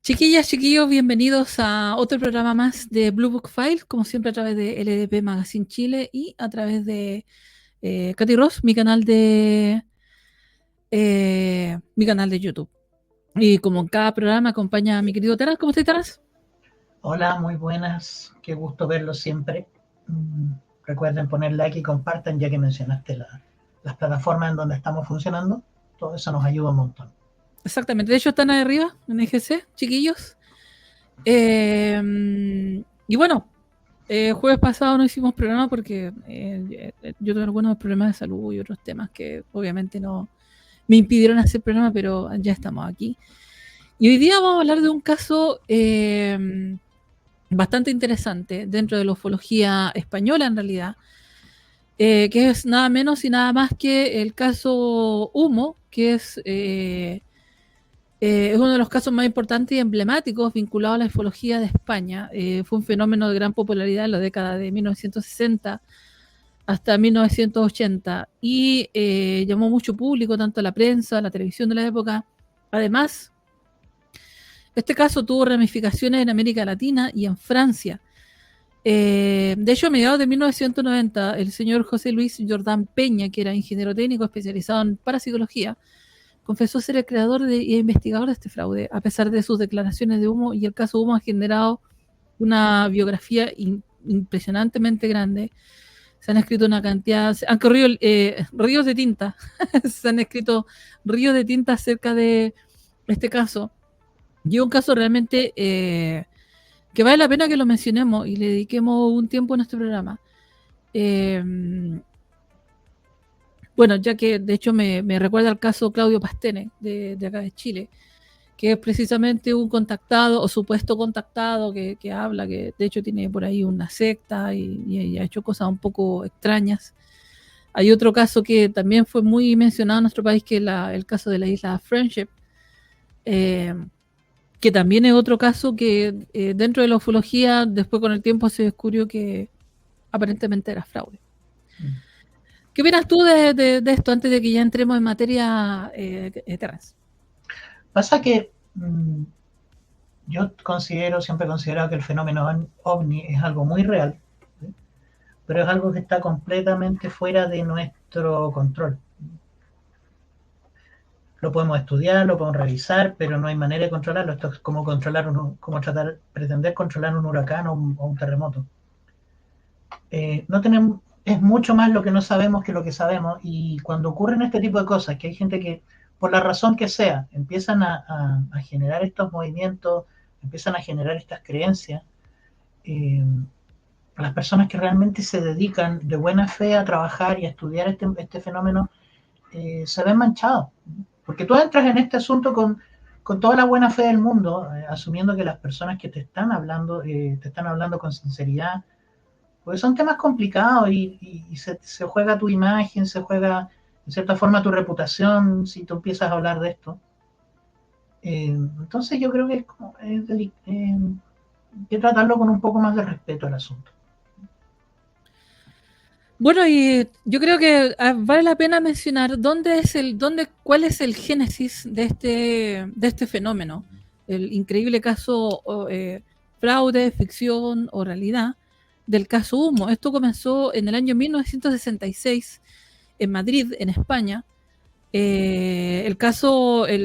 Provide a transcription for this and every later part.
Chiquillas, chiquillos, bienvenidos a otro programa más de Blue Book Files, como siempre a través de LDP Magazine Chile y a través de Katy Ross, mi canal de YouTube. Y como en cada programa acompaña a mi querido Taras. ¿Cómo estás, Taras? Hola, muy buenas. Qué gusto verlos siempre. Recuerden poner like y compartan ya que mencionaste las plataformas en donde estamos funcionando. Todo eso nos ayuda un montón. Exactamente, de hecho están ahí arriba en EGC, chiquillos. Y bueno, jueves pasado no hicimos programa porque yo tuve algunos problemas de salud y otros temas que obviamente no me impidieron hacer programa, pero ya estamos aquí. Y hoy día vamos a hablar de un caso bastante interesante dentro de la ufología española en realidad, que es nada menos y nada más que el caso Humo, que es uno de los casos más importantes y emblemáticos vinculados a la ufología de España. Fue un fenómeno de gran popularidad en la década de 1960 hasta 1980 y llamó mucho público, tanto a la prensa, a la televisión de la época. Además, este caso tuvo ramificaciones en América Latina y en Francia. De hecho, a mediados de 1990, el señor José Luis Jordán Peña, que era ingeniero técnico especializado en parapsicología, confesó ser el creador y investigador de este fraude, a pesar de sus declaraciones de Humo, y el caso Humo ha generado una biografía impresionantemente grande. Se han escrito una cantidad, han corrido ríos de tinta, se han escrito ríos de tinta acerca de este caso. Y un caso realmente que vale la pena que lo mencionemos y le dediquemos un tiempo en este programa. Bueno, ya que de hecho me recuerda al caso Claudio Pastene de acá de Chile, que es precisamente un contactado o supuesto contactado que habla, que de hecho tiene por ahí una secta y ha hecho cosas un poco extrañas. Hay otro caso que también fue muy mencionado en nuestro país, que es el caso de la isla Friendship, que también es otro caso que dentro de la ufología después con el tiempo se descubrió que aparentemente era fraude. ¿Qué opinas tú de esto antes de que ya entremos en materia trans? Pasa que yo siempre he considerado que el fenómeno ovni es algo muy real, ¿sí? Pero es algo que está completamente fuera de nuestro control. Lo podemos estudiar, lo podemos revisar, pero no hay manera de controlarlo. Esto es como pretender controlar un huracán o un terremoto. No tenemos, es mucho más lo que no sabemos que lo que sabemos, y cuando ocurren este tipo de cosas, que hay gente que, por la razón que sea, empiezan a generar estos movimientos, empiezan a generar estas creencias, las personas que realmente se dedican de buena fe a trabajar y a estudiar este fenómeno, se ven manchados. Porque tú entras en este asunto con toda la buena fe del mundo, asumiendo que las personas que te están hablando con sinceridad, porque son temas complicados y se juega tu imagen, se juega de cierta forma tu reputación si tú empiezas a hablar de esto. Entonces yo creo que hay que tratarlo con un poco más de respeto al asunto. Bueno, y yo creo que vale la pena mencionar cuál es el génesis de este fenómeno, el increíble caso fraude, ficción o realidad del caso Humo. Esto comenzó en el año 1966 en Madrid, en España. El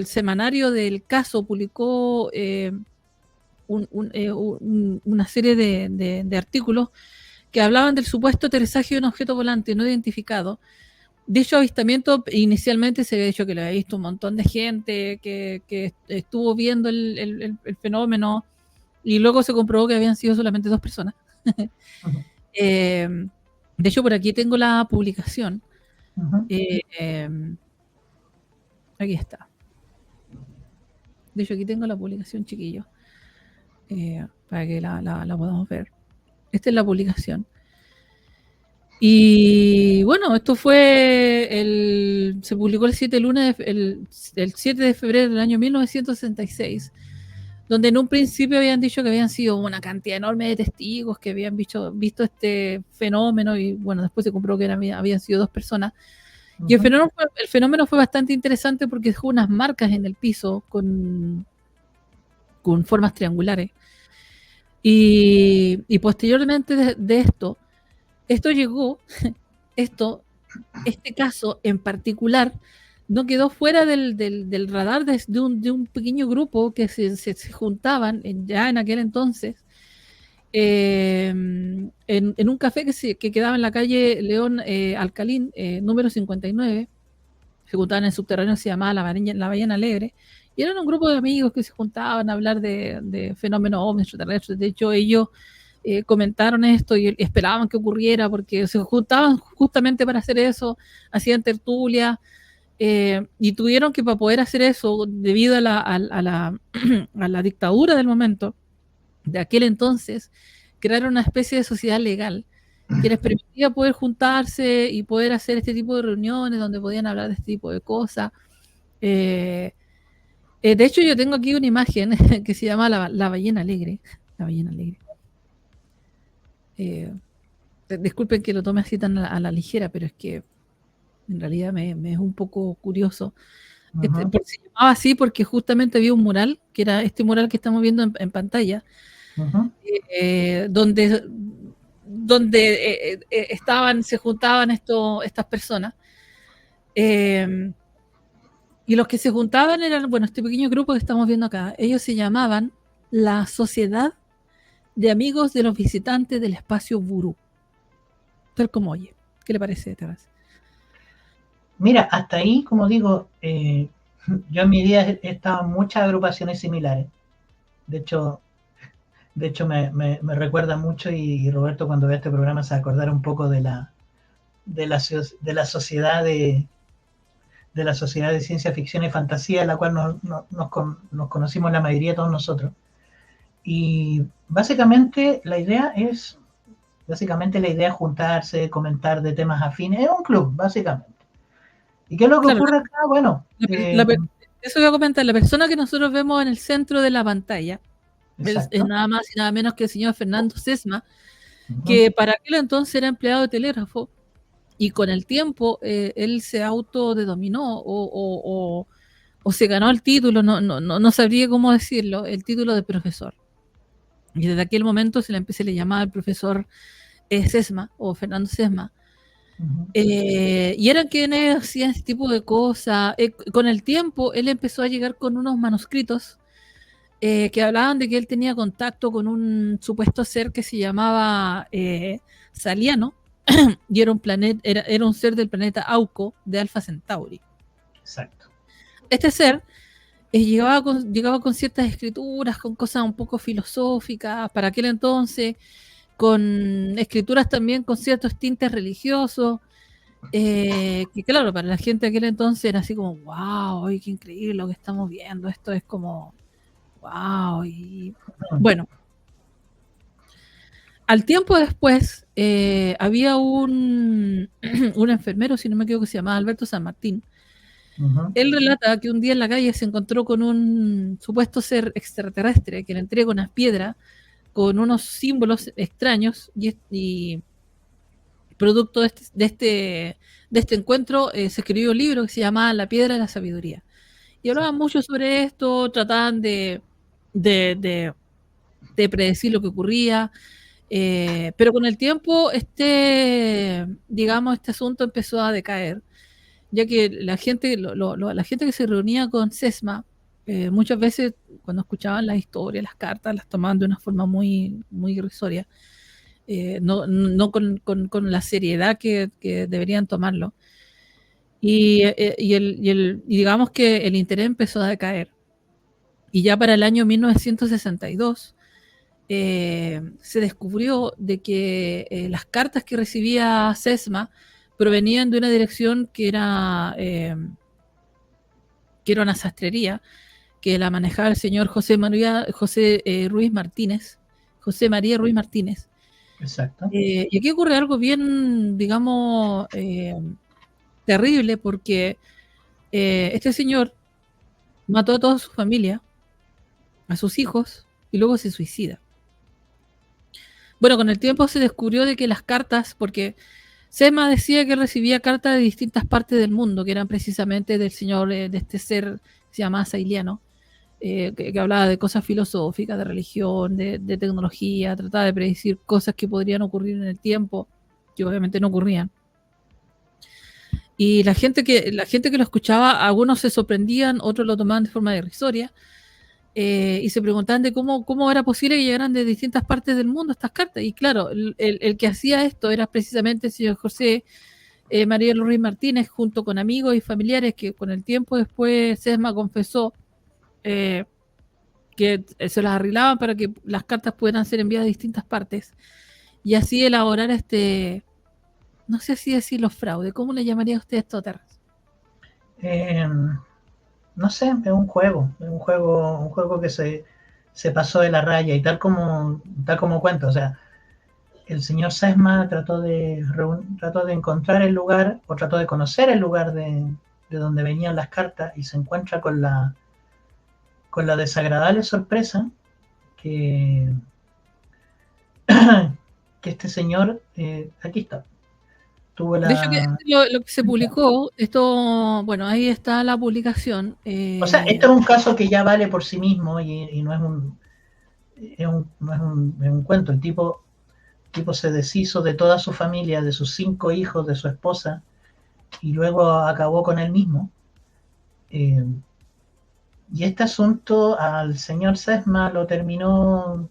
semanario del caso publicó una serie de artículos que hablaban del supuesto aterrizaje de un objeto volante no identificado. Dicho avistamiento inicialmente se había dicho que lo había visto un montón de gente, que estuvo viendo el fenómeno, y luego se comprobó que habían sido solamente 2 personas. Uh-huh. De hecho, por aquí tengo la publicación. Uh-huh. Aquí está. De hecho, aquí tengo la publicación, chiquillos, para que la podamos ver. Esta es la publicación. Y bueno, esto se publicó el 7 de febrero del año 1966, donde en un principio habían dicho que habían sido una cantidad enorme de testigos que habían visto este fenómeno, y bueno, después se comprobó que habían sido 2 personas. Uh-huh. Y el fenómeno fue bastante interesante porque dejó unas marcas en el piso con con formas triangulares. Y posteriormente de esto llegó, este caso en particular no quedó fuera del radar de un pequeño grupo que se juntaban ya en aquel entonces en un café que quedaba en la calle León Alcalín, número 59. Se juntaban en el subterráneo, se llamaba la Ballena Alegre, y eran un grupo de amigos que se juntaban a hablar de fenómenos ovnis extraterrestres. De hecho, ellos comentaron esto y esperaban que ocurriera porque se juntaban justamente para hacer eso, hacían tertulia, y tuvieron que, para poder hacer eso, debido a la dictadura del momento, de aquel entonces, crear una especie de sociedad legal que les permitía poder juntarse y poder hacer este tipo de reuniones donde podían hablar de este tipo de cosas. De hecho, yo tengo aquí una imagen que se llama la Ballena Alegre. La Ballena Alegre. Disculpen que lo tome así tan a la ligera, pero es que en realidad me es un poco curioso. Se llamaba así porque justamente había un mural, que era este mural que estamos viendo en pantalla, donde se juntaban estas personas. Y los que se juntaban eran, bueno, este pequeño grupo que estamos viendo acá. Ellos se llamaban la Sociedad de Amigos de los Visitantes del Espacio Vurú. Tal como oye. ¿Qué le parece, Terraz? Mira, hasta ahí, como digo, yo en mi vida he estado en muchas agrupaciones similares. De hecho me recuerda mucho, y Roberto, cuando vea este programa, se va a acordar un poco de la sociedad de la Sociedad de Ciencia Ficción y Fantasía, en la cual nos conocimos la mayoría de todos nosotros. Y básicamente la idea es juntarse, comentar de temas afines. Es un club, básicamente. ¿Y qué es lo que ocurre acá? Bueno, eso voy a comentar. La persona que nosotros vemos en el centro de la pantalla es nada más y nada menos que el señor Fernando Sesma, que para aquel entonces era empleado de telégrafo, y con el tiempo él se autodenominó o se ganó el título, no sabría cómo decirlo, el título de profesor. Y desde aquel momento se le llamaba el profesor Sesma o Fernando Sesma. Y eran quienes hacían este tipo de cosas. Con el tiempo él empezó a llegar con unos manuscritos que hablaban de que él tenía contacto con un supuesto ser que se llamaba Saliano, y era un ser del planeta Auco de Alpha Centauri. Exacto. Este ser llegaba con ciertas escrituras, con cosas un poco filosóficas para aquel entonces, con escrituras también con ciertos tintes religiosos, que claro, para la gente de aquel entonces era así como, wow, qué increíble lo que estamos viendo, esto es como, wow. Y bueno, al tiempo después había un enfermero, si no me equivoco, que se llamaba Alberto San Martín. Él relata que un día en la calle se encontró con un supuesto ser extraterrestre que le entrega unas piedras con unos símbolos extraños, y producto de este encuentro se escribió un libro que se llamaba La Piedra de la Sabiduría. Y hablaban mucho sobre esto, trataban de predecir lo que ocurría, pero con el tiempo este asunto empezó a decaer, ya que la gente que se reunía con Sesma, muchas veces cuando escuchaban las historias, las cartas, las tomaban de una forma muy, muy irrisoria, no con la seriedad que deberían tomarlo. Y digamos que el interés empezó a decaer. Y ya para el año 1962 se descubrió de que las cartas que recibía Sesma provenían de una dirección que era una sastrería, que la manejaba el señor José María Ruiz Martínez. Exacto. Y aquí ocurre algo bien, digamos, terrible, porque este señor mató a toda su familia, a sus hijos, y luego se suicida. Bueno, con el tiempo se descubrió de que las cartas, porque Sesma decía que recibía cartas de distintas partes del mundo, que eran precisamente del señor, de este ser que se llamaba Sailiano, que hablaba de cosas filosóficas, de religión, de tecnología, trataba de predecir cosas que podrían ocurrir en el tiempo, que obviamente no ocurrían. Y la gente que lo escuchaba, algunos se sorprendían, otros lo tomaban de forma derisoria, y se preguntaban de cómo era posible que llegaran de distintas partes del mundo estas cartas. Y claro, el que hacía esto era precisamente el señor José María Ruiz Martínez, junto con amigos y familiares, que con el tiempo después Sesma confesó que se las arreglaban para que las cartas pudieran ser enviadas a distintas partes, y así elaborar no sé si decirlo fraude, ¿cómo le llamaría usted esto, Terras? No sé, es un juego que se pasó de la raya y tal como cuento, o sea, el señor Sesma trató de encontrar el lugar, o trató de conocer el lugar de donde venían las cartas, y se encuentra con la desagradable sorpresa que, que este señor, aquí está, tuvo De hecho, la... lo que se publicó, esto, bueno, ahí está la publicación. O sea, esto es un caso que ya vale por sí mismo, y no es un cuento. El tipo se deshizo de toda su familia, de sus 5 hijos, de su esposa, y luego acabó con él mismo. Y este asunto al señor Sesma lo terminó...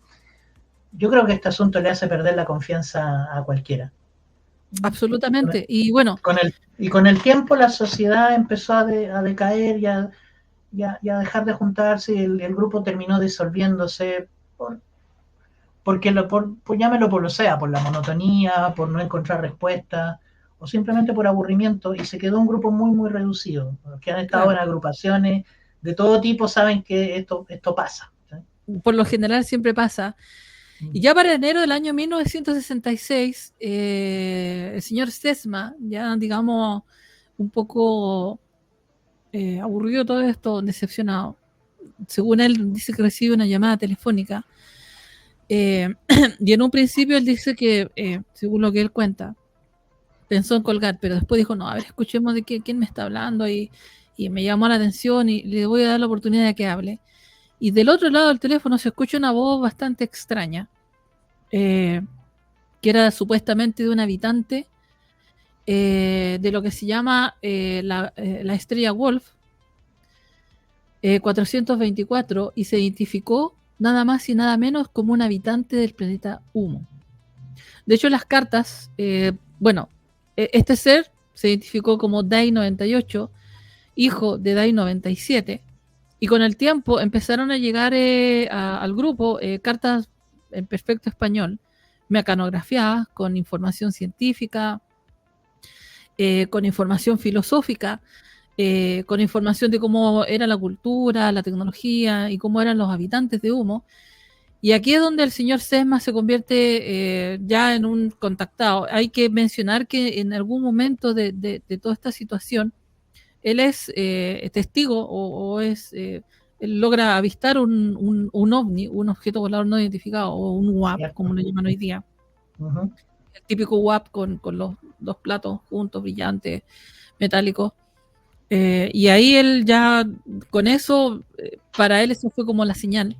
Yo creo que este asunto le hace perder la confianza a cualquiera. Absolutamente. Y bueno, con el tiempo la sociedad empezó a decaer y a dejar de juntarse, y el grupo terminó disolviéndose porque llámelo por lo sea, por la monotonía, por no encontrar respuestas, o simplemente por aburrimiento, y se quedó un grupo muy, muy reducido. Los que han estado claro, en agrupaciones de todo tipo saben que esto pasa. ¿Sí? por lo general siempre pasa. Y ya para enero del año 1966, el señor Sesma, ya digamos un poco aburrido todo esto, decepcionado, según él dice que recibe una llamada telefónica, y en un principio él dice que, según lo que él cuenta, pensó en colgar, pero después dijo, no, a ver, escuchemos de quién me está hablando, y me llamó la atención y le voy a dar la oportunidad de que hable. Y del otro lado del teléfono se escucha una voz bastante extraña, que era supuestamente de un habitante de lo que se llama la estrella Wolf 424, y se identificó nada más y nada menos como un habitante del planeta Humo. De hecho, las cartas, bueno, este ser se identificó como Dai 98, hijo de Dai 97, y con el tiempo empezaron a llegar al grupo cartas en perfecto español, mecanografiadas, con información científica, con información filosófica, con información de cómo era la cultura, la tecnología y cómo eran los habitantes de Humo. Y aquí es donde el señor Sesma se convierte ya en un contactado. Hay que mencionar que en algún momento de toda esta situación, él es testigo él logra avistar un ovni, un objeto volador no identificado, o un WAP, ¿Cierto? como lo llaman hoy día. Uh-huh. El típico WAP con los dos platos juntos, brillantes, metálicos. Y ahí él ya, con eso, para él eso fue como la señal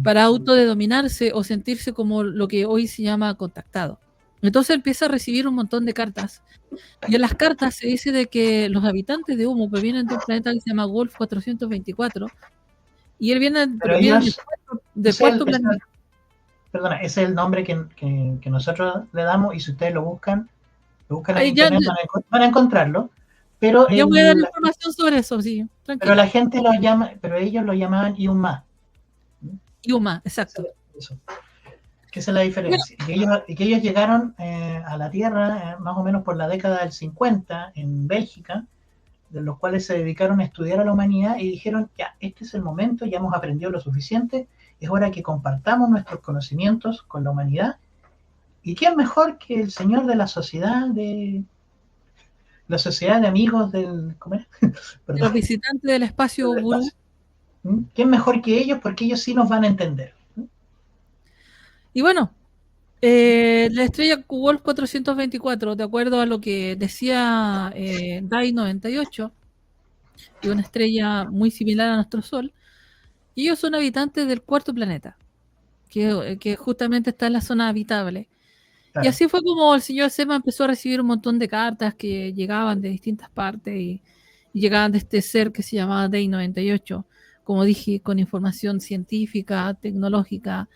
para autodedominarse o sentirse como lo que hoy se llama contactado. Entonces empieza a recibir un montón de cartas. Y en las cartas se dice de que los habitantes de Humo provienen de un planeta que se llama Wolf 424, y él viene Pero del cuarto planeta. Perdona, ese es el nombre que nosotros le damos, y si ustedes lo buscan en Ahí ya, internet, van a encontrarlo. Pero ya voy a dar información sobre eso, sí, tranquilo. Pero la gente lo llama, pero ellos lo llamaban Yuma. Yuma, exacto. Eso. Que esa es la diferencia. Bueno. Y que ellos llegaron a la Tierra más o menos por la década del 50 en Bélgica, de los cuales se dedicaron a estudiar a la humanidad y dijeron, ya, este es el momento, ya hemos aprendido lo suficiente, es hora que compartamos nuestros conocimientos con la humanidad. ¿Y quién mejor que el señor de la sociedad de amigos del... ¿Cómo es? Los visitantes del espacio Gurú. ¿Quién mejor que ellos? Porque ellos sí nos van a entender. Y bueno, la estrella Wolf 424, de acuerdo a lo que decía Dai 98, y una estrella muy similar a nuestro Sol, Y ellos son habitantes del cuarto planeta, que justamente está en la zona habitable. Y Claro. así fue como el señor Sema empezó a recibir un montón de cartas que llegaban de distintas partes y llegaban de este ser que se llamaba Day 98, como dije, con información científica, tecnológica.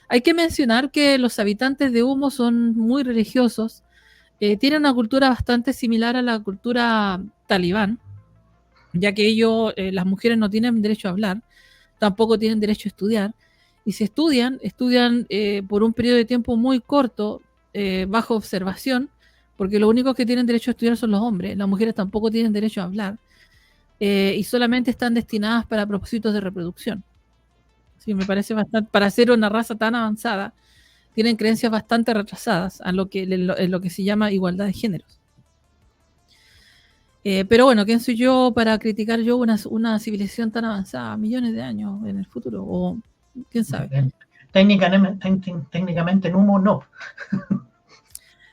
Hay que mencionar que los habitantes de Humo son muy religiosos, tienen una cultura bastante similar a la cultura talibán, ya que ellos, las mujeres no tienen derecho a hablar, tampoco tienen derecho a estudiar, y si estudian, estudian por un periodo de tiempo muy corto, bajo observación, porque los únicos que tienen derecho a estudiar son los hombres, las mujeres tampoco tienen derecho a hablar, y solamente están destinadas para propósitos de reproducción. Sí, me parece bastante, para ser una raza tan avanzada, tienen creencias bastante retrasadas en lo que se llama igualdad de géneros. Pero bueno, ¿quién soy yo para criticar yo una civilización tan avanzada, millones de años en el futuro? O quién sabe. Técnicamente en humo no.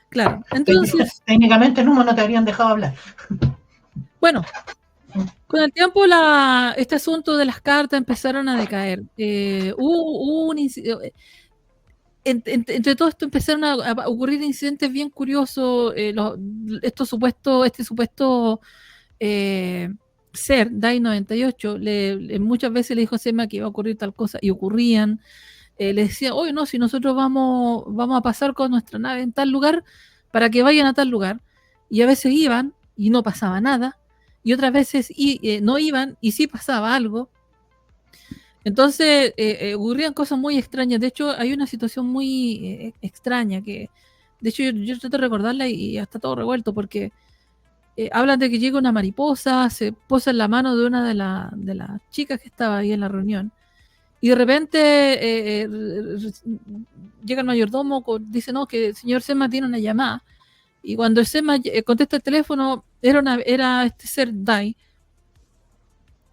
Claro, entonces, Técnicamente en humo no te habrían dejado hablar. bueno, con el tiempo este asunto de las cartas empezaron a decaer. Hubo entre todo esto empezaron a ocurrir incidentes bien curiosos. Este supuesto ser, DAI 98, muchas veces le dijo a Sema que iba a ocurrir tal cosa y ocurrían. Le decía, oye, no, si nosotros vamos a pasar con nuestra nave en tal lugar para que vayan a tal lugar. Y a veces iban y no pasaba nada. Y otras veces no iban y sí pasaba algo. Entonces ocurrían cosas muy extrañas. De hecho, hay una situación muy extraña que, de hecho, yo trato de recordarla y está todo revuelto porque hablan de que llega una mariposa, se posa en la mano de una de las chicas que estaba ahí en la reunión. Y de repente llega el mayordomo, dice, no, que el señor Sema tiene una llamada. Y cuando el Sema contesta el teléfono, era este ser Dai,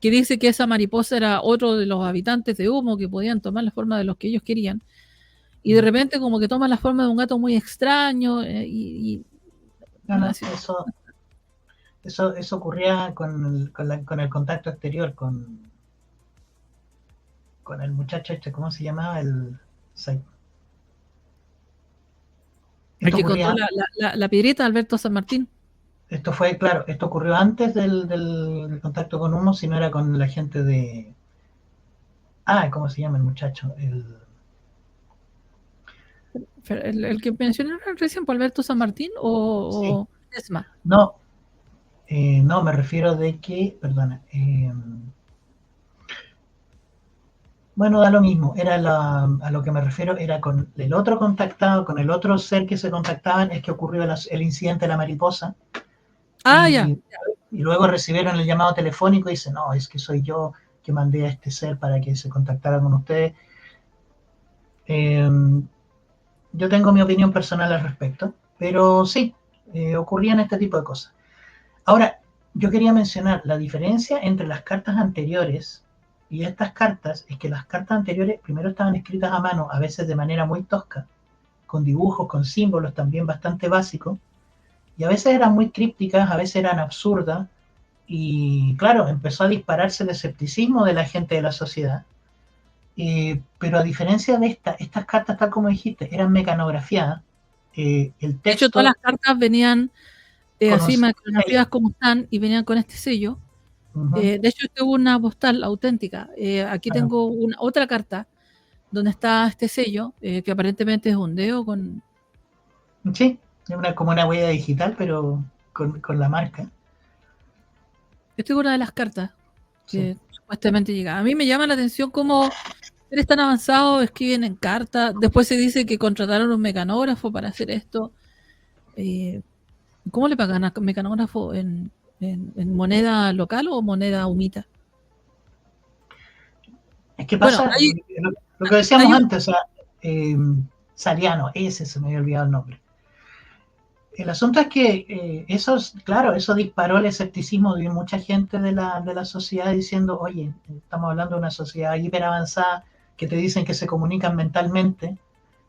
que dice que esa mariposa era otro de los habitantes de Humo que podían tomar la forma de los que ellos querían. Y de repente como que toma la forma de un gato muy extraño no, eso ocurría con el contacto exterior, con el muchacho este, ¿cómo se llamaba? El que contó la piedrita, Alberto San Martín. Esto fue, claro, esto ocurrió antes del contacto con Humo, si no era con la gente de... ¿cómo se llama el muchacho? El que mencioné recién, ¿por Alberto San Martín o Esma? No, no, me refiero de que, perdona, bueno, da lo mismo, a lo que me refiero era con el otro contactado, con el otro ser que se contactaban, es que ocurrió el incidente de la mariposa. Ya. Y luego recibieron el llamado telefónico y dicen, no, es que soy yo que mandé a este ser para que se contactara con ustedes. Yo tengo mi opinión personal al respecto, pero sí, ocurrían este tipo de cosas. Ahora, yo quería mencionar la diferencia entre las cartas anteriores y estas cartas, es que las cartas anteriores primero estaban escritas a mano, a veces de manera muy tosca, con dibujos, con símbolos también bastante básicos, y a veces eran muy crípticas, a veces eran absurdas, y claro, empezó a dispararse el escepticismo de la gente de la sociedad. Pero a diferencia de estas cartas, tal como dijiste, eran mecanografiadas. El texto, de hecho, todas las cartas venían así mecanografiadas como están y venían con este sello. De hecho, tengo una postal auténtica. Aquí tengo otra carta donde está este sello, que aparentemente es un dedo con... Sí, como una huella digital, pero con la marca. Esta es una de las cartas que supuestamente llega. A mí me llama la atención cómo seres tan avanzados escriben en carta. Después se dice que contrataron un mecanógrafo para hacer esto. ¿Cómo le pagan a mecanógrafo en moneda local o moneda humita? Es que pasa, bueno, lo que decíamos antes, o sea, Sariano, ese se me había olvidado el nombre. El asunto es que eso disparó el escepticismo de mucha gente de la sociedad diciendo, oye, estamos hablando de una sociedad hiper avanzada que te dicen que se comunican mentalmente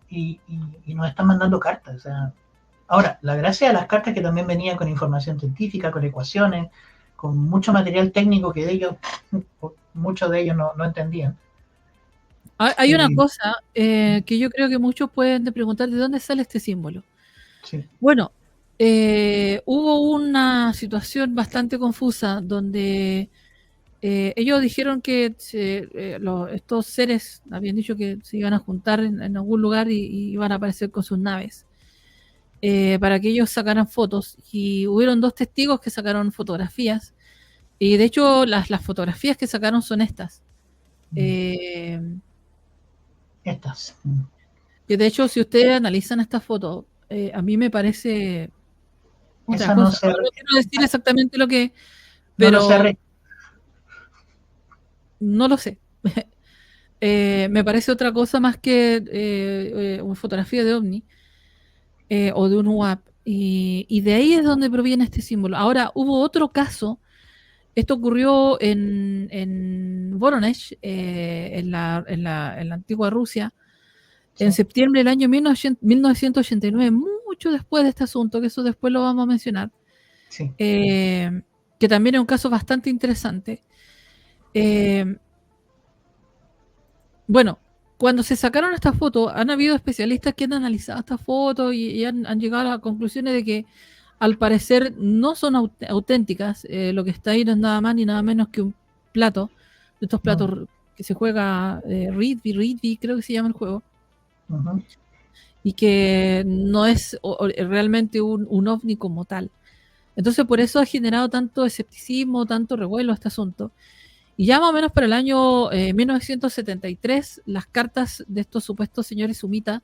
y nos están mandando cartas. O sea, ahora, la gracia de las cartas es que también venían con información científica, con ecuaciones, con mucho material técnico que ellos muchos de ellos no entendían. Hay una cosa que yo creo que muchos pueden preguntar, ¿de dónde sale este símbolo? Sí. Bueno, hubo una situación bastante confusa donde ellos dijeron que estos seres habían dicho que se iban a juntar en algún lugar y iban a aparecer con sus naves para que ellos sacaran fotos. Y hubieron 2 testigos que sacaron fotografías. Y de hecho, las fotografías que sacaron son estas. Estas. Que de hecho, si ustedes analizan estas fotos, a mí me parece otra Esa no cosa. se, No quiero decir exactamente lo que, no lo pero sé. no lo sé. Me parece otra cosa más que una fotografía de OVNI o de un UAP. Y de ahí es donde proviene este símbolo. Ahora, hubo otro caso. Esto ocurrió en Voronezh, en la antigua Rusia, en Sí. septiembre del año 1989, mucho después de este asunto, que eso después lo vamos a mencionar, Sí. que también es un caso bastante interesante. Bueno, cuando se sacaron estas fotos, han habido especialistas que han analizado estas fotos y han llegado a las conclusiones de que al parecer no son auténticas. Lo que está ahí no es nada más ni nada menos que un plato, de estos platos que se juega Ridby, creo que se llama el juego, y que no es realmente un ovni como tal. Entonces por eso ha generado tanto escepticismo, tanto revuelo este asunto. Y ya más o menos para el año 1973, las cartas de estos supuestos señores Sumita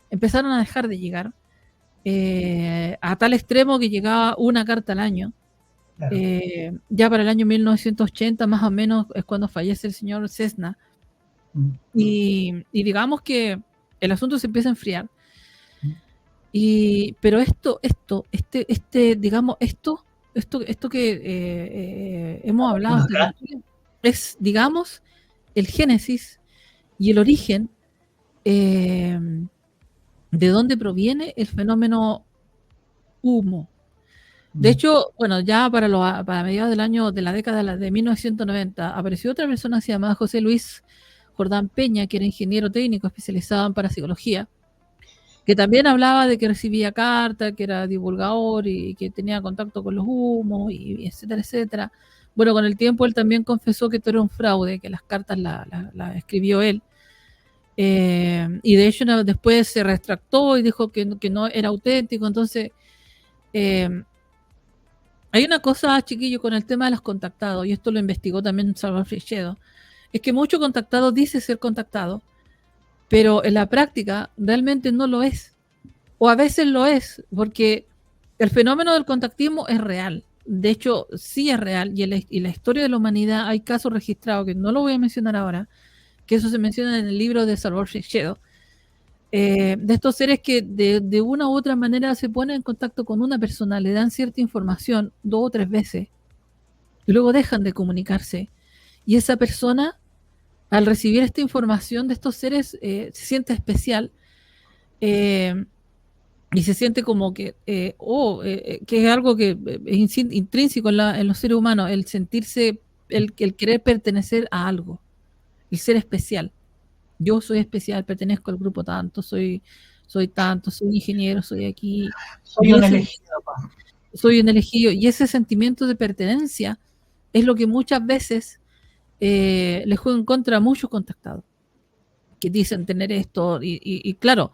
empezaron a dejar de llegar, a tal extremo que llegaba una carta al año. Claro. Ya para el año 1980 más o menos es cuando fallece el señor Cessna. Y digamos que el asunto se empieza a enfriar. Pero digamos, esto que hemos hablado es, digamos, el génesis y el origen de dónde proviene el fenómeno humo. De hecho, bueno, ya para mediados de la década de 1990 apareció otra persona que se llamaba José Luis Jordán Peña, que era ingeniero técnico especializado en parapsicología, que también hablaba de que recibía cartas, que era divulgador y que tenía contacto con los humos, y etcétera, etcétera. Bueno, con el tiempo él también confesó que esto era un fraude, que las cartas las escribió él. Y de hecho después se retractó y dijo que no era auténtico. Entonces, hay una cosa, chiquillo, con el tema de los contactados, y esto lo investigó también Salvador Freixedo, es que mucho contactado dice ser contactado, pero en la práctica realmente no lo es. O a veces lo es, porque el fenómeno del contactismo es real. De hecho, sí es real, y en la historia de la humanidad hay casos registrados, que no lo voy a mencionar ahora, que eso se menciona en el libro de Salvador Freixedo, de estos seres que de una u otra manera se ponen en contacto con una persona, le dan cierta información 2 o 3 veces, y luego dejan de comunicarse. Y esa persona, al recibir esta información de estos seres, se siente especial, y se siente como que, que es algo que es intrínseco en los seres humanos, el sentirse, el querer pertenecer a algo, el ser especial. Yo soy especial, pertenezco al grupo tanto, soy tanto, soy ingeniero, soy aquí. Soy un elegido. Soy un elegido. Y ese sentimiento de pertenencia es lo que muchas veces les juega en contra a muchos contactados, que dicen tener esto. Y claro,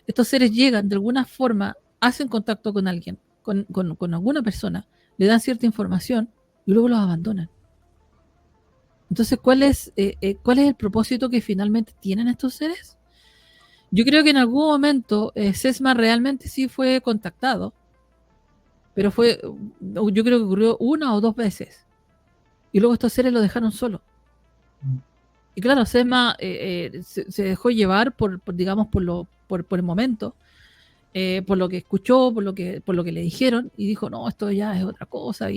estos seres llegan de alguna forma, hacen contacto con alguien, con alguna persona, le dan cierta información y luego los abandonan. Entonces, ¿cuál es el propósito que finalmente tienen estos seres? Yo creo que en algún momento Sesma realmente sí fue contactado, pero yo creo que ocurrió 1 o 2 veces. Y luego estos seres lo dejaron solo. Y claro, Sesma se dejó llevar digamos, por el momento, por lo que escuchó, por lo que le dijeron, y dijo, no, esto ya es otra cosa.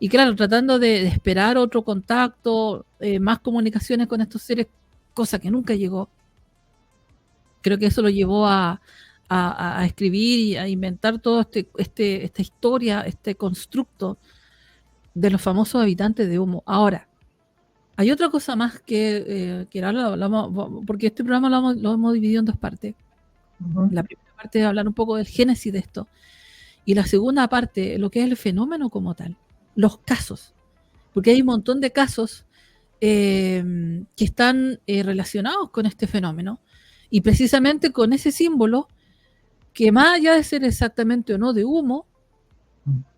Y claro, tratando de esperar otro contacto, más comunicaciones con estos seres, cosa que nunca llegó. Creo que eso lo llevó a escribir y a inventar toda esta historia, este constructo de los famosos habitantes de humo. Ahora, Hay otra cosa más que ahora lo vamos, porque este programa lo hemos dividido en dos partes. La primera parte es hablar un poco del génesis de esto. Y la segunda parte, lo que es el fenómeno como tal. Los casos. Porque hay un montón de casos que están relacionados con este fenómeno. Y precisamente con ese símbolo, que más allá de ser exactamente o no de humo,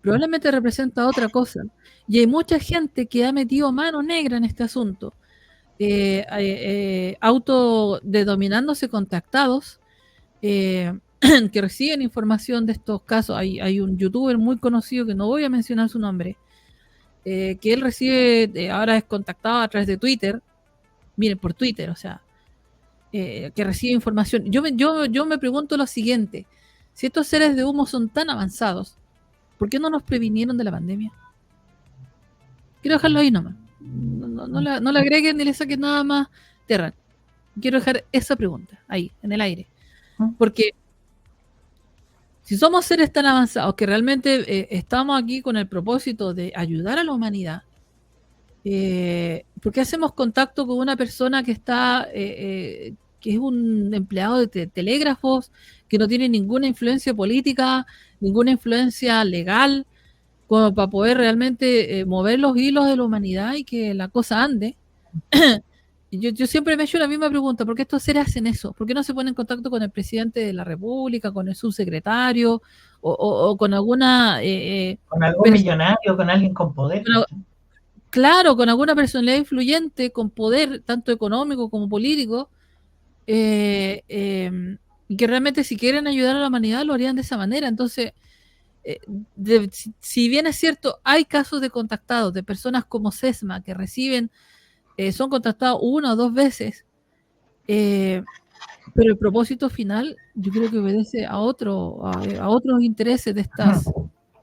probablemente representa otra cosa. Y hay mucha gente que ha metido mano negra en este asunto, autodenominándose contactados, que reciben información de estos casos. Hay un youtuber muy conocido, que no voy a mencionar su nombre, que él recibe, ahora es contactado a través de Twitter, miren, por Twitter, o sea, que recibe información. Yo me pregunto lo siguiente: si estos seres de humo son tan avanzados, ¿por qué no nos previnieron de la pandemia? Quiero dejarlo ahí nomás. No le agreguen ni le saquen nada más tierra. Quiero dejar esa pregunta ahí, en el aire. Porque si somos seres tan avanzados que realmente estamos aquí con el propósito de ayudar a la humanidad, ¿por qué hacemos contacto con una persona que está, que es un empleado de telégrafos, que no tiene ninguna influencia política, ninguna influencia legal, como para poder realmente mover los hilos de la humanidad y que la cosa ande? Yo siempre me he hecho la misma pregunta: ¿por qué estos seres hacen eso? ¿Por qué no se ponen en contacto con el presidente de la República, con el subsecretario, o con alguna... con algún millonario, con alguien con poder? Claro, con alguna personalidad influyente, con poder, tanto económico como político, y que realmente, si quieren ayudar a la humanidad, lo harían de esa manera. Entonces, si bien es cierto, hay casos de contactados, de personas como Sesma, que reciben, son contactados una o dos veces, pero el propósito final yo creo que obedece a otros intereses de estas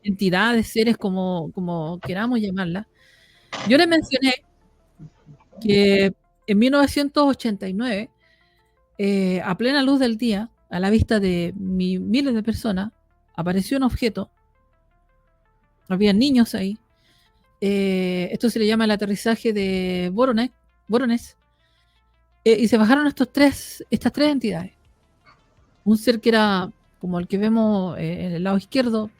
entidades, seres, como queramos llamarlas. Yo les mencioné que en 1989, a plena luz del día, a la vista de miles de personas, apareció un objeto. Había niños ahí. Esto se le llama el aterrizaje de Voronezh. Y se bajaron estas tres entidades. Un ser que era como el que vemos en el lado izquierdo,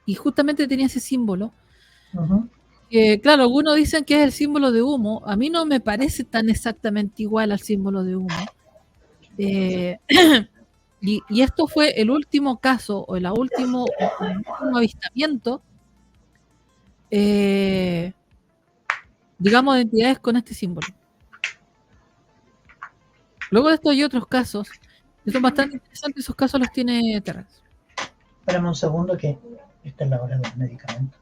y justamente tenía ese símbolo. Claro, algunos dicen que es el símbolo de humo. A mí no me parece tan exactamente igual al símbolo de humo. Y esto fue el último caso, o el último avistamiento, digamos, de entidades con este símbolo. Luego de esto hay otros casos que son bastante interesantes. Esos casos los tiene Terrence. Espérame un segundo, que esta es la hora del medicamento.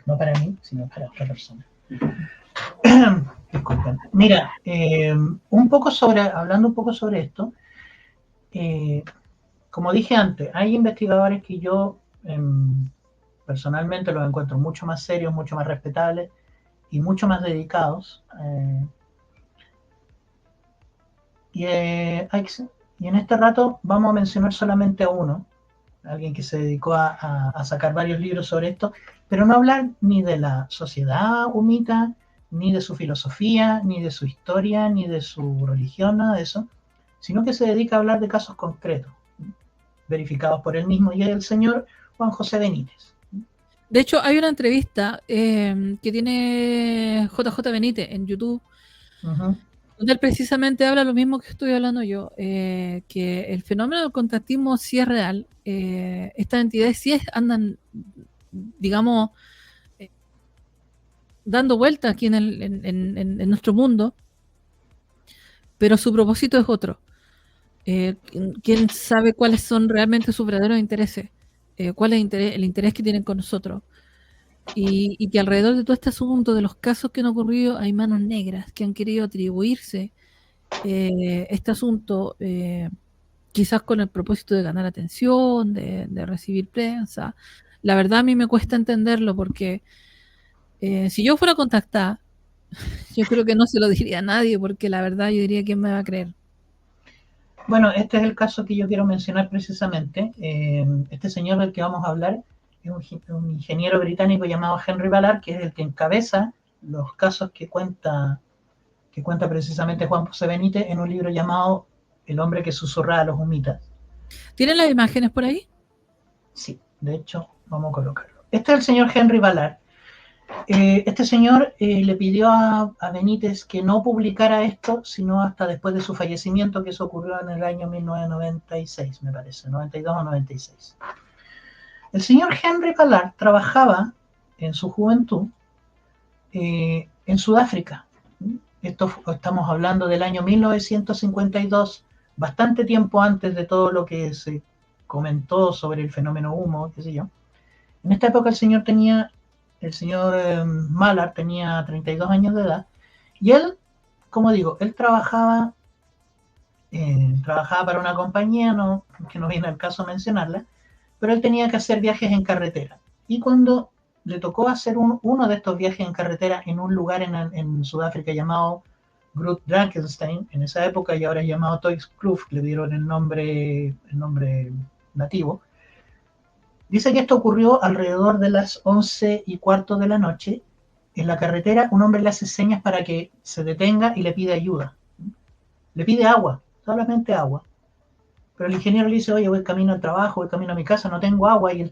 No para mí, sino para otra persona. Disculpen. Mira, hablando un poco sobre esto, como dije antes, hay investigadores que yo personalmente los encuentro mucho más serios, mucho más respetables y mucho más dedicados. Y en este rato vamos a mencionar solamente a uno, alguien que se dedicó a sacar varios libros sobre esto, pero no hablar ni de la sociedad humita, ni de su filosofía, ni de su historia, ni de su religión, nada de eso, sino que se dedica a hablar de casos concretos, verificados por él mismo, y es el señor Juan José Benítez. De hecho, hay una entrevista que tiene JJ Benítez en YouTube, donde él precisamente habla lo mismo que estoy hablando yo, que el fenómeno del contactismo sí es real. Estas entidades sí andan, digamos, dando vueltas aquí en nuestro mundo, pero su propósito es otro. ¿Quién sabe cuáles son realmente sus verdaderos intereses? ¿Cuál es el interés que tienen con nosotros? Y que alrededor de todo este asunto, de los casos que han ocurrido, hay manos negras que han querido atribuirse este asunto, quizás con el propósito de ganar atención, de recibir prensa. La verdad, a mí me cuesta entenderlo, porque si yo fuera contactada, yo creo que no se lo diría a nadie, porque la verdad yo diría: ¿quién me va a creer? Bueno, este es el caso que yo quiero mencionar precisamente. Este señor del que vamos a hablar es un ingeniero británico llamado Henry Ballard, que es el que encabeza los casos que cuenta que cuenta precisamente Juan José Benítez en un libro llamado El hombre que susurra a los humitas. ¿Tienen las imágenes por ahí? Sí, de hecho, vamos a colocarlo. Este es el señor Henry Ballard. Este señor le pidió a Benítez que no publicara esto, sino hasta después de su fallecimiento, que eso ocurrió en el año 1996, me parece, 92 o 96. El señor Henry Ballard trabajaba en su juventud en Sudáfrica. Estamos hablando del año 1952, bastante tiempo antes de todo lo que se comentó sobre el fenómeno humo, qué sé yo. En esta época el señor Ballard tenía 32 años de edad, y él, como digo, él trabajaba para una compañía, que no viene al caso mencionarla, pero él tenía que hacer viajes en carretera. Y cuando le tocó hacer uno de estos viajes en carretera en un lugar en Sudáfrica llamado Groot Drakenstein, en esa época y ahora es llamado Tuiskloof, le dieron el nombre nativo. Dice que esto ocurrió alrededor de las 11:15 de la noche. En la carretera un hombre le hace señas para que se detenga y le pide ayuda. Le pide agua, solamente agua. Pero el ingeniero le dice, oye, voy camino al trabajo, voy camino a mi casa, no tengo agua. Y el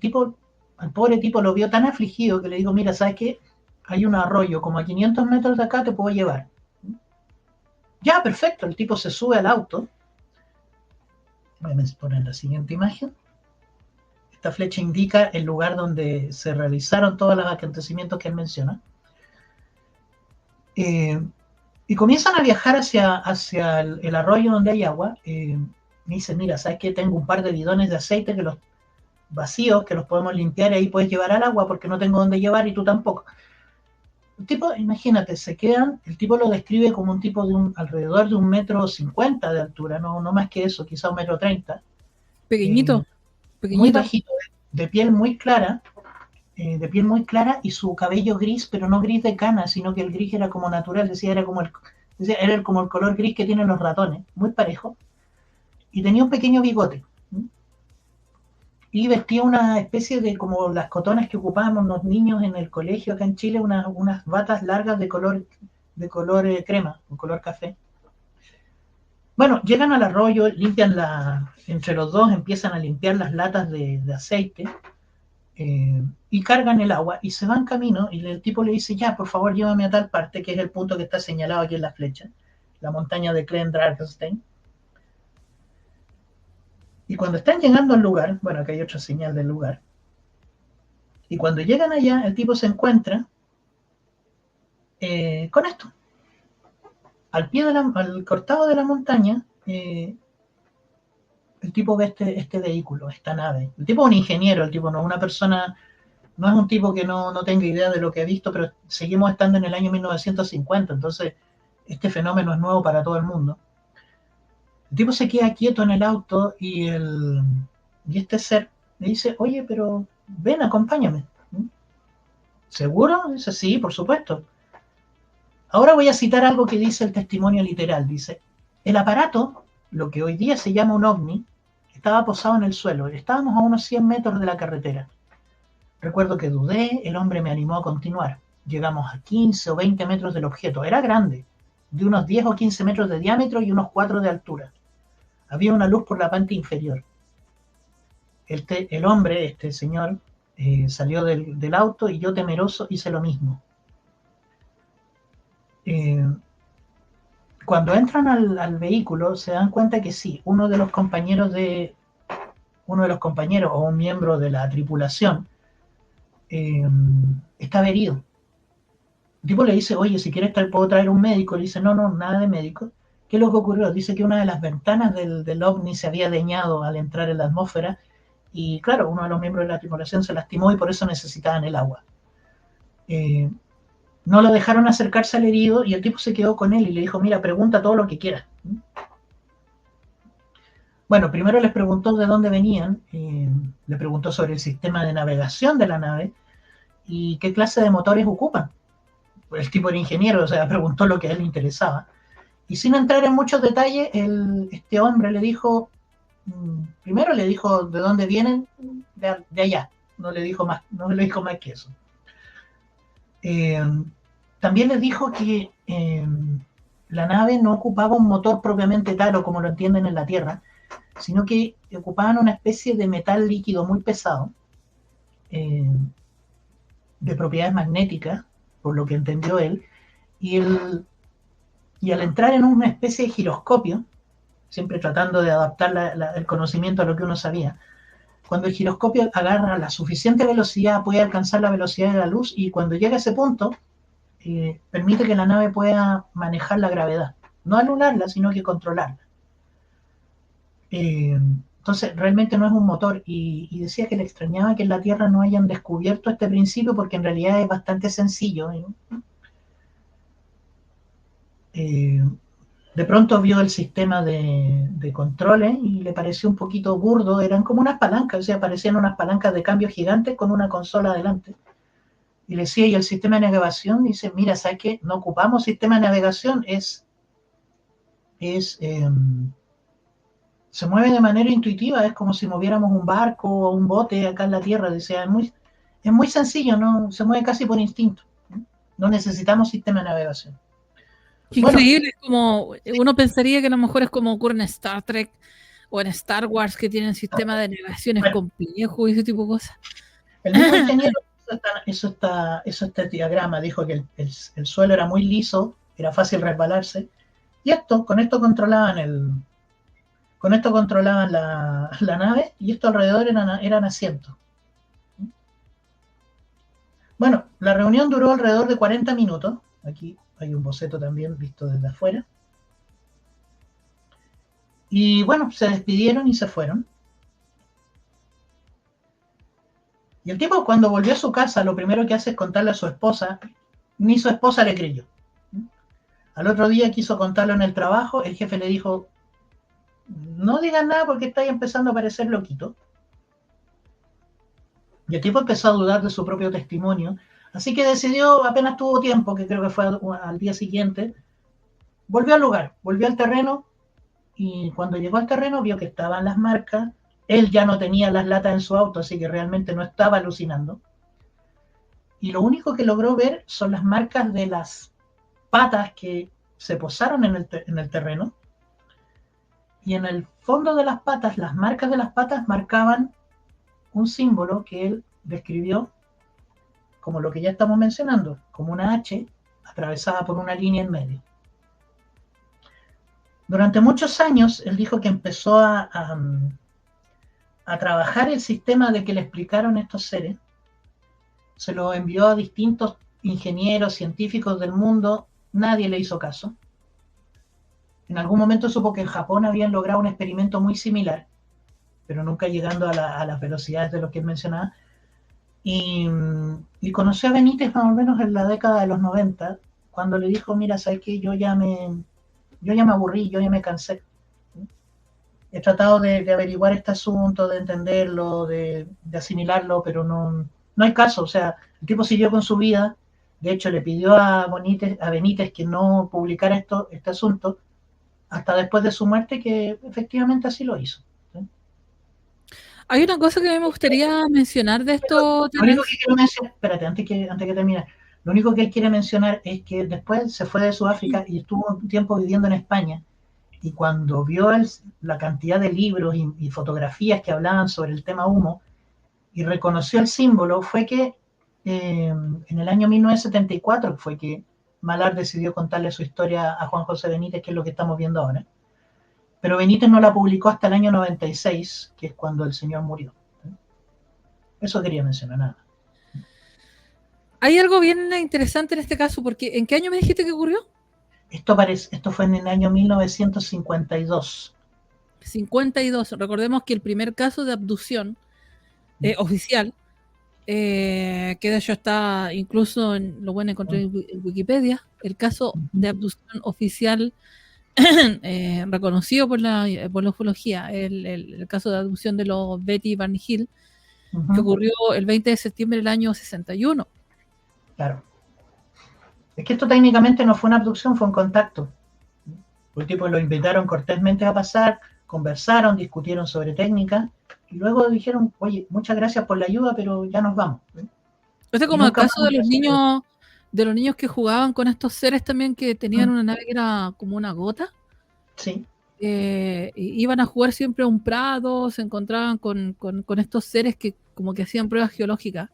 pobre tipo lo vio tan afligido que le digo, mira, ¿sabes qué? Hay un arroyo como a 500 metros de acá, te puedo llevar. Ya, perfecto, el tipo se sube al auto. Voy a poner la siguiente imagen. Esta flecha indica el lugar donde se realizaron todos los acontecimientos que él menciona. Y comienzan a viajar hacia el arroyo donde hay agua. Me dicen, mira, ¿sabes qué? Tengo un par de bidones de aceite que los vacíos, que los podemos limpiar y ahí puedes llevar al agua porque no tengo dónde llevar y tú tampoco. El tipo, imagínate, el tipo lo describe como un tipo de alrededor de 1,50 m de altura, no más que eso, quizá 1,30 m. Pequeñito. Muy bajito, de piel muy clara, y su cabello gris, pero no gris de cana, sino que el gris era como natural, era como el color gris que tienen los ratones, muy parejo, y tenía un pequeño bigote. Y vestía una especie de como las cotonas que ocupábamos los niños en el colegio acá en Chile, unas batas largas de color crema, un color café. Bueno, llegan al arroyo, entre los dos empiezan a limpiar las latas de aceite y cargan el agua y se van camino y el tipo le dice, ya, por favor, llévame a tal parte, que es el punto que está señalado aquí en la flecha, la montaña de Glen Drakenstein. Y cuando están llegando al lugar, bueno, acá hay otra señal del lugar, y cuando llegan allá, el tipo se encuentra con esto. Al cortado de la montaña, el tipo ve este vehículo, esta nave. El tipo es un ingeniero, el tipo no es una persona, no es un tipo que no tenga idea de lo que ha visto, pero seguimos estando en el año 1950, entonces este fenómeno es nuevo para todo el mundo. El tipo se queda quieto en el auto y este ser le dice, oye, pero ven, acompáñame. ¿Seguro? Dice, sí, por supuesto. Ahora voy a citar algo que dice el testimonio literal. Dice, el aparato, lo que hoy día se llama un ovni, estaba posado en el suelo. Estábamos a unos 100 metros de la carretera. Recuerdo que dudé, el hombre me animó a continuar. Llegamos a 15 o 20 metros del objeto. Era grande, de unos 10 o 15 metros de diámetro y unos 4 de altura. Había una luz por la parte inferior. El hombre, este señor, salió del auto y yo, temeroso, hice lo mismo. Cuando entran al vehículo se dan cuenta que sí, uno de los compañeros o un miembro de la tripulación estaba herido. El tipo le dice, oye, si quieres puedo traer un médico. Le dice, no, nada de médico. ¿Qué es lo que ocurrió? Dice que una de las ventanas del ovni se había dañado al entrar en la atmósfera y claro, uno de los miembros de la tripulación se lastimó y por eso necesitaban el agua. No lo dejaron acercarse al herido y el tipo se quedó con él y le dijo, mira, pregunta todo lo que quieras. Bueno, primero les preguntó de dónde venían, le preguntó sobre el sistema de navegación de la nave y qué clase de motores ocupan. El tipo era ingeniero, o sea, preguntó lo que a él le interesaba. Y sin entrar en muchos detalles, este hombre le dijo, primero le dijo de dónde vienen, de allá. No le dijo más que eso. También les dijo que la nave no ocupaba un motor propiamente tal o como lo entienden en la Tierra, sino que ocupaban una especie de metal líquido muy pesado, eh, de propiedades magnéticas, por lo que entendió él, y, y al entrar en una especie de giroscopio, siempre tratando de adaptar el conocimiento a lo que uno sabía, cuando el giroscopio agarra la suficiente velocidad, puede alcanzar la velocidad de la luz, y cuando llega a ese punto, permite que la nave pueda manejar la gravedad, no anularla, sino que controlarla. Entonces, realmente no es un motor, y decía que le extrañaba que en la Tierra no hayan descubierto este principio, porque en realidad es bastante sencillo. De pronto vio el sistema de controles y le pareció un poquito burdo, eran como unas palancas, o sea, parecían unas palancas de cambio gigantes con una consola adelante. Y le decía, y el sistema de navegación, dice, mira, ¿sabes qué? No ocupamos sistema de navegación, se mueve de manera intuitiva, es como si moviéramos un barco o un bote acá en la Tierra, decía, es muy sencillo, ¿no? Se mueve casi por instinto, no necesitamos sistema de navegación. Qué increíble, es como uno pensaría que a lo mejor es como ocurre en Star Trek o en Star Wars, que tienen sistemas de navegación complejos y ese tipo de cosas. El mismo ingeniero hizo este diagrama, dijo que el suelo era muy liso, era fácil resbalarse, y con esto controlaban la nave, y esto alrededor eran asientos. Bueno, la reunión duró alrededor de 40 minutos. Aquí hay un boceto también visto desde afuera. Y bueno, se despidieron y se fueron. Y el tipo, cuando volvió a su casa, lo primero que hace es contarle a su esposa. Ni su esposa le creyó. Al otro día quiso contarlo en el trabajo. El jefe le dijo, no digas nada porque estáis empezando a parecer loquito. Y el tipo empezó a dudar de su propio testimonio. Así que decidió, apenas tuvo tiempo, que creo que fue al día siguiente, volvió al lugar, volvió al terreno, y cuando llegó al terreno vio que estaban las marcas. Él ya no tenía las latas en su auto, así que realmente no estaba alucinando. Y lo único que logró ver son las marcas de las patas que se posaron en el terreno. Y en el fondo de las patas, las marcas de las patas marcaban un símbolo que él describió como lo que ya estamos mencionando, como una H atravesada por una línea en medio. Durante muchos años, él dijo que empezó a trabajar el sistema de que le explicaron estos seres. Se lo envió a distintos ingenieros, científicos del mundo, nadie le hizo caso. En algún momento supo que en Japón habían logrado un experimento muy similar, pero nunca llegando a las velocidades de lo que él mencionaba. Y conoció a Benítez más o menos en la década de los 90, cuando le dijo, mira, ¿sabes qué? Yo ya me aburrí, yo ya me cansé. He tratado de averiguar este asunto, de entenderlo, de asimilarlo, pero no hay caso. O sea, el tipo siguió con su vida. De hecho, le pidió a Benítez que no publicara este asunto hasta después de su muerte, que efectivamente así lo hizo. ¿Sí? Hay una cosa que a mí me gustaría mencionar de esto. Lo único que quiero mencionar, espérate, antes que termine, lo único que él quiere mencionar es que después se fue de Sudáfrica y estuvo un tiempo viviendo en España. Y cuando vio la cantidad de libros y fotografías que hablaban sobre el tema humo y reconoció el símbolo, fue que en el año 1974 fue que Malar decidió contarle su historia a Juan José Benítez, que es lo que estamos viendo ahora. Pero Benítez no la publicó hasta el año 96, que es cuando el señor murió. Eso quería mencionar, nada. Hay algo bien interesante en este caso, porque ¿en qué año me dijiste que ocurrió? Esto fue en el año 1952. 52. Recordemos que el primer caso de abducción oficial, que de hecho está incluso lo bueno encontré en Wikipedia, el caso de abducción oficial reconocido por la ufología, el caso de abducción de los Betty y Barney Hill, que ocurrió el 20 de septiembre del año 61. Claro. Es que esto técnicamente no fue una abducción, fue un contacto. Los tipos lo invitaron cortésmente a pasar, conversaron, discutieron sobre técnica, y luego dijeron, oye, muchas gracias por la ayuda, pero ya nos vamos. Este es como el caso de los niños de los niños que jugaban con estos seres también que tenían una nave que era como una gota. Sí. Iban a jugar siempre a un prado, se encontraban con estos seres que como que hacían pruebas geológicas.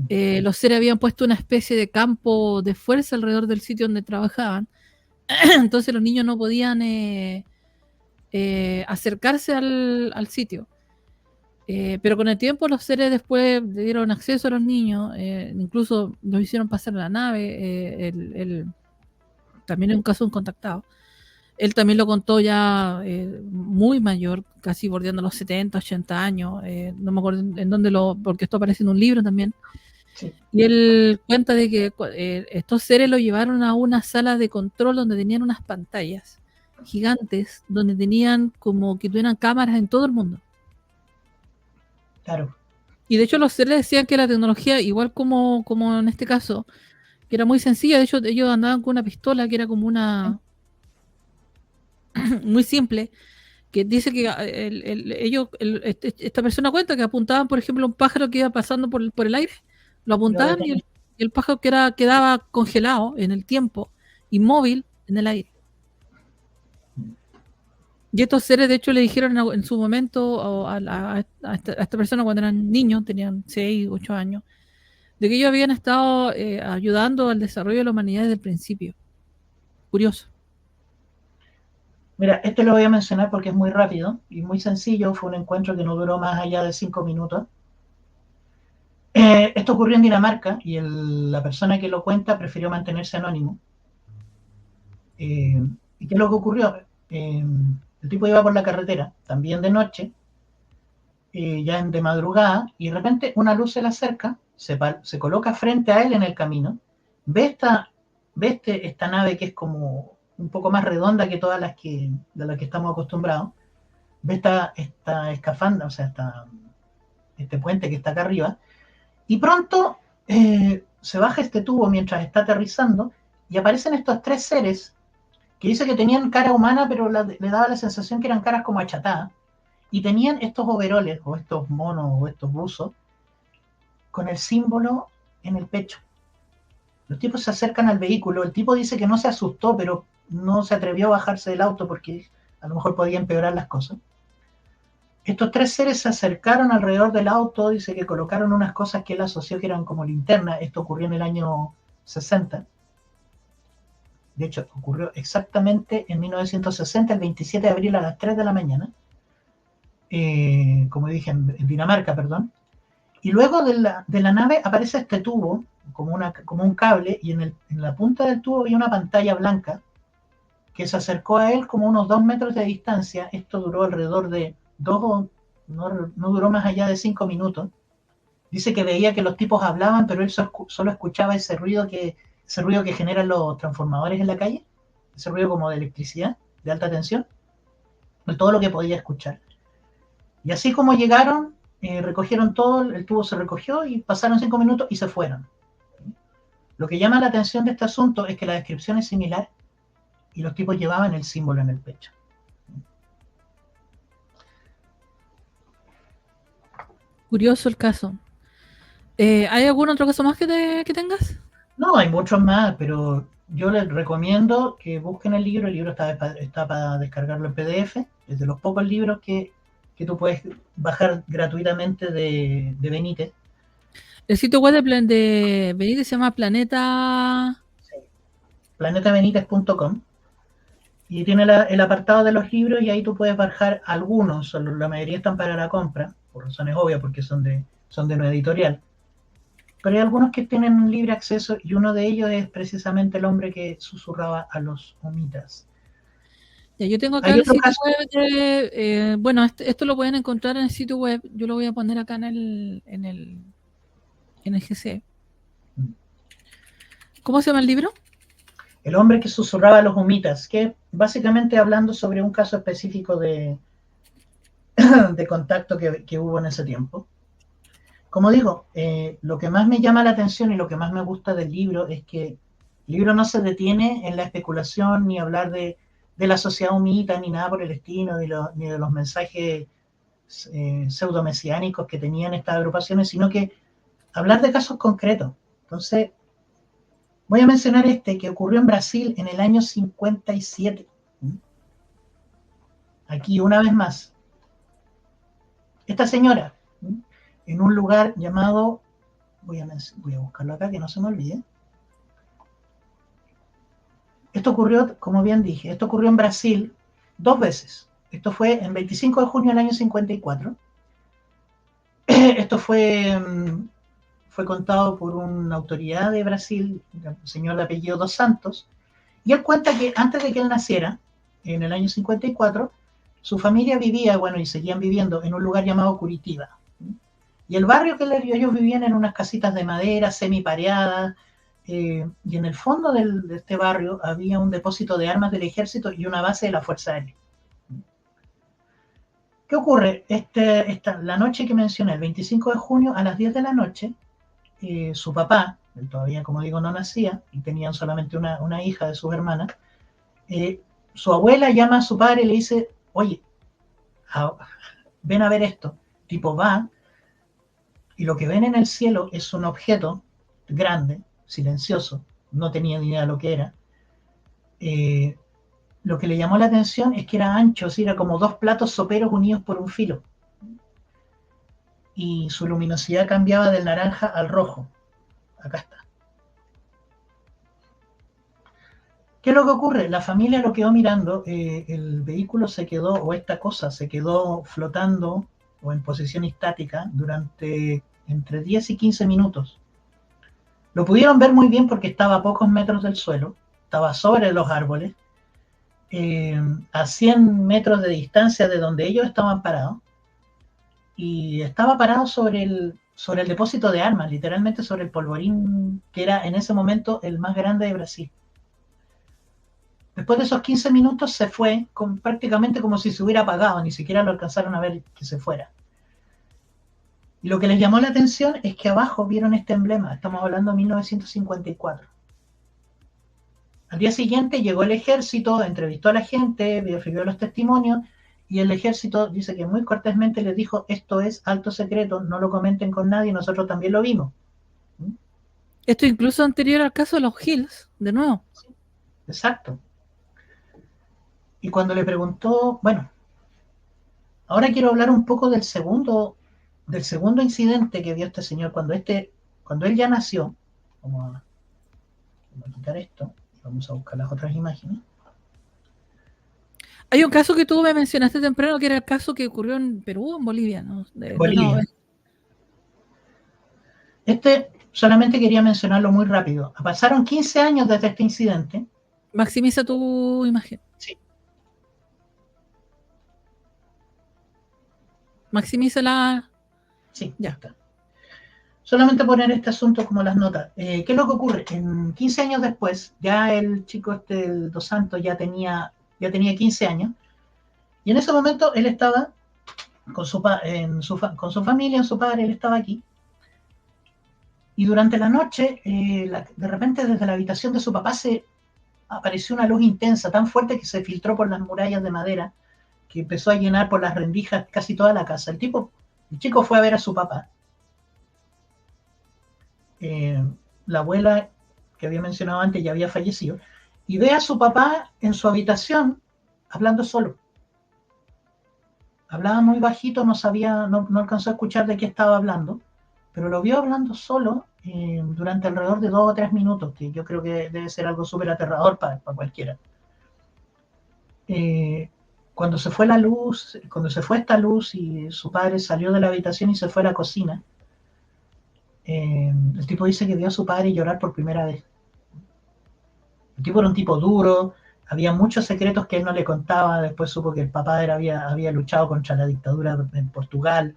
Los seres habían puesto una especie de campo de fuerza alrededor del sitio donde trabajaban. Entonces los niños no podían acercarse al sitio. Pero con el tiempo los seres después le dieron acceso a los niños, incluso los hicieron pasar a la nave. También en un caso un contactado. Él también lo contó ya muy mayor, casi bordeando los 70, 80 años. No me acuerdo en dónde porque esto aparece en un libro también. Sí. Y él cuenta de que estos seres lo llevaron a una sala de control donde tenían unas pantallas gigantes, donde tenían como que tuvieran cámaras en todo el mundo. Claro. Y de hecho los seres decían que la tecnología, igual como en este caso, que era muy sencilla. De hecho ellos andaban con una pistola que era como una... muy simple, que dice que esta persona cuenta que apuntaban, por ejemplo, a un pájaro que iba pasando por el aire, lo apuntaban y el pájaro quedaba congelado en el tiempo, inmóvil en el aire. Y estos seres, de hecho, le dijeron en su momento a esta persona cuando eran niños, tenían 6, 8 años, de que ellos habían estado ayudando al desarrollo de la humanidad desde el principio. Curioso. Mira, este lo voy a mencionar porque es muy rápido y muy sencillo. Fue un encuentro que no duró más allá de 5 minutos. Esto ocurrió en Dinamarca y la persona que lo cuenta prefirió mantenerse anónimo. ¿Y qué es lo que ocurrió? El tipo iba por la carretera, también de noche, ya de madrugada, y de repente una luz se le acerca, se coloca frente a él en el camino, ve esta nave que es como un poco más redonda que todas de las que estamos acostumbrados, ve esta escafandra, o sea, este puente que está acá arriba, y pronto se baja este tubo mientras está aterrizando y aparecen estos 3 seres que dice que tenían cara humana, pero le daba la sensación que eran caras como achatadas, y tenían estos overoles, o estos monos, o estos buzos, con el símbolo en el pecho. Los tipos se acercan al vehículo, el tipo dice que no se asustó, pero no se atrevió a bajarse del auto porque a lo mejor podía empeorar las cosas. Estos 3 seres se acercaron alrededor del auto, dice que colocaron unas cosas que él asoció que eran como linternas. Esto ocurrió en el año 60. De hecho, ocurrió exactamente en 1960, el 27 de abril a las 3 de la mañana. Como dije, en Dinamarca, perdón. Y luego de la nave aparece este tubo, como un cable, y en la punta del tubo había una pantalla blanca que se acercó a él como unos 2 metros de distancia. Esto duró alrededor de no duró más allá de 5 minutos. Dice que veía que los tipos hablaban, pero él solo escuchaba ese ruido que generan los transformadores en la calle, ese ruido como de electricidad, de alta tensión, todo lo que podía escuchar. Y así como llegaron, recogieron todo, el tubo se recogió y pasaron 5 minutos y se fueron. Lo que llama la atención de este asunto es que la descripción es similar y los tipos llevaban el símbolo en el pecho. Curioso el caso. ¿Hay algún otro caso más que tengas? No, hay muchos más, pero yo les recomiendo que busquen el libro. El libro está para descargarlo en PDF. Es de los pocos libros que tú puedes bajar gratuitamente de Benítez. El sitio web de Benítez se llama Planeta... Sí. planetabenítez.com. Y tiene el apartado de los libros y ahí tú puedes bajar algunos. La mayoría están para la compra, por razones obvias, porque son de una editorial. Pero hay algunos que tienen libre acceso y uno de ellos es precisamente el hombre que susurraba a los humitas. Ya, yo tengo acá el sitio web bueno, esto lo pueden encontrar en el sitio web. Yo lo voy a poner acá en el GC. ¿Cómo se llama el libro? El hombre que susurraba a los humitas, que básicamente hablando sobre un caso específico de contacto que hubo en ese tiempo. Como digo, lo que más me llama la atención y lo que más me gusta del libro es que el libro no se detiene en la especulación ni hablar de la sociedad humita ni nada por el estilo, ni de los mensajes pseudo-mesiánicos que tenían estas agrupaciones, sino que hablar de casos concretos. Entonces, Voy a mencionar este que ocurrió en Brasil en el año 57. Aquí una vez más. Esta señora, en un lugar llamado, voy a buscarlo acá que no se me olvide. Esto ocurrió, como bien dije, esto ocurrió en Brasil 2 veces. Esto fue en 25 de junio del año 54. Esto fue contado por una autoridad de Brasil, un señor de apellido Dos Santos, y él cuenta que antes de que él naciera, en el año 54, su familia vivía, bueno, y seguían viviendo en un lugar llamado Curitiba. Y el barrio que ellos vivían en unas casitas de madera, semipareadas, y en el fondo de este barrio había un depósito de armas del ejército y una base de la Fuerza Aérea. ¿Qué ocurre? La noche que mencioné, el 25 de junio, a las 10 de la noche, su papá, él todavía, como digo, no nacía, y tenían solamente una hija de sus hermanas, su abuela llama a su padre y le dice, oye, ven a ver esto. El tipo va, y lo que ven en el cielo es un objeto grande, silencioso, no tenía ni idea de lo que era. Lo que le llamó la atención es que era ancho, era como 2 platos soperos unidos por un filo. Y su luminosidad cambiaba del naranja al rojo. Acá está. ¿Qué es lo que ocurre? La familia lo quedó mirando, el vehículo se quedó, o esta cosa se quedó flotando o en posición estática durante entre 10 y 15 minutos. Lo pudieron ver muy bien porque estaba a pocos metros del suelo, estaba sobre los árboles, a 100 metros de distancia de donde ellos estaban parados, y estaba parado sobre el depósito de armas, literalmente sobre el polvorín que era en ese momento el más grande de Brasil. Después de esos 15 minutos se fue prácticamente como si se hubiera apagado, ni siquiera lo alcanzaron a ver que se fuera. Y lo que les llamó la atención es que abajo vieron este emblema, estamos hablando de 1954. Al día siguiente llegó el ejército, entrevistó a la gente, verificó los testimonios, y el ejército dice que muy cortésmente les dijo, esto es alto secreto, no lo comenten con nadie, nosotros también lo vimos. Esto incluso anterior al caso de los Hills, de nuevo. Sí, exacto. Y cuando le preguntó, bueno, ahora quiero hablar un poco del segundo incidente que vio este señor cuando él ya nació. Vamos a quitar esto y vamos a buscar las otras imágenes. Hay un caso que tú me mencionaste temprano, que era el caso que ocurrió en Perú o en Bolivia, ¿no? Bolivia. Solamente quería mencionarlo muy rápido. Pasaron 15 años desde este incidente. Maximiza tu imagen. Sí. Maximízala. Sí, ya está. Solamente poner este asunto como las notas. ¿Qué es lo que ocurre? En 15 años después, ya el chico el Dos Santos, ya tenía 15 años, y en ese momento él estaba con su familia, su padre, él estaba aquí, y durante la noche, de repente desde la habitación de su papá apareció una luz intensa, tan fuerte que se filtró por las murallas de madera, que empezó a llenar por las rendijas casi toda la casa. El chico fue a ver a su papá. La abuela que había mencionado antes ya había fallecido, y ve a su papá en su habitación hablando solo. Hablaba muy bajito, no alcanzó a escuchar de qué estaba hablando, pero lo vio hablando solo durante alrededor de 2 o 3 minutos, que yo creo que debe ser algo súper aterrador para cualquiera. Cuando se fue esta luz y su padre salió de la habitación y se fue a la cocina, el tipo dice que vio a su padre llorar por primera vez. El tipo era un tipo duro, había muchos secretos que él no le contaba, después supo que el papá había luchado contra la dictadura en Portugal.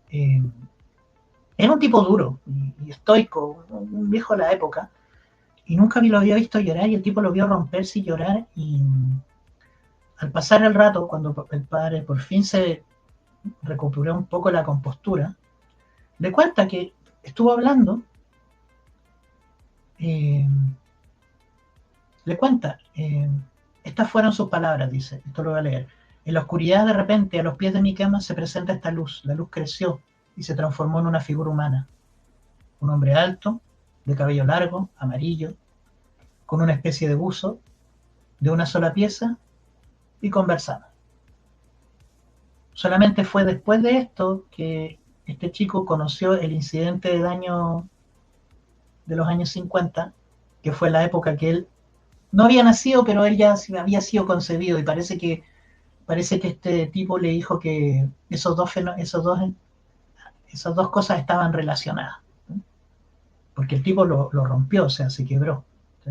Era un tipo duro y estoico, un viejo de la época, y nunca lo había visto llorar, y el tipo lo vio romperse y llorar, y al pasar el rato, cuando el padre por fin se recuperó un poco la compostura, le cuenta que estuvo hablando, le cuenta, estas fueron sus palabras, dice, esto lo voy a leer: en la oscuridad de repente a los pies de mi cama se presenta esta luz, la luz creció y se transformó en una figura humana, un hombre alto, de cabello largo, amarillo, con una especie de buzo de una sola pieza y conversaban. Solamente fue después de esto que este chico conoció el incidente de daño de los años 50, que fue la época que él no había nacido, pero él ya había sido concebido, y parece que este tipo le dijo que esas dos cosas estaban relacionadas, ¿sí? Porque el tipo lo rompió, o sea, se quebró, ¿sí?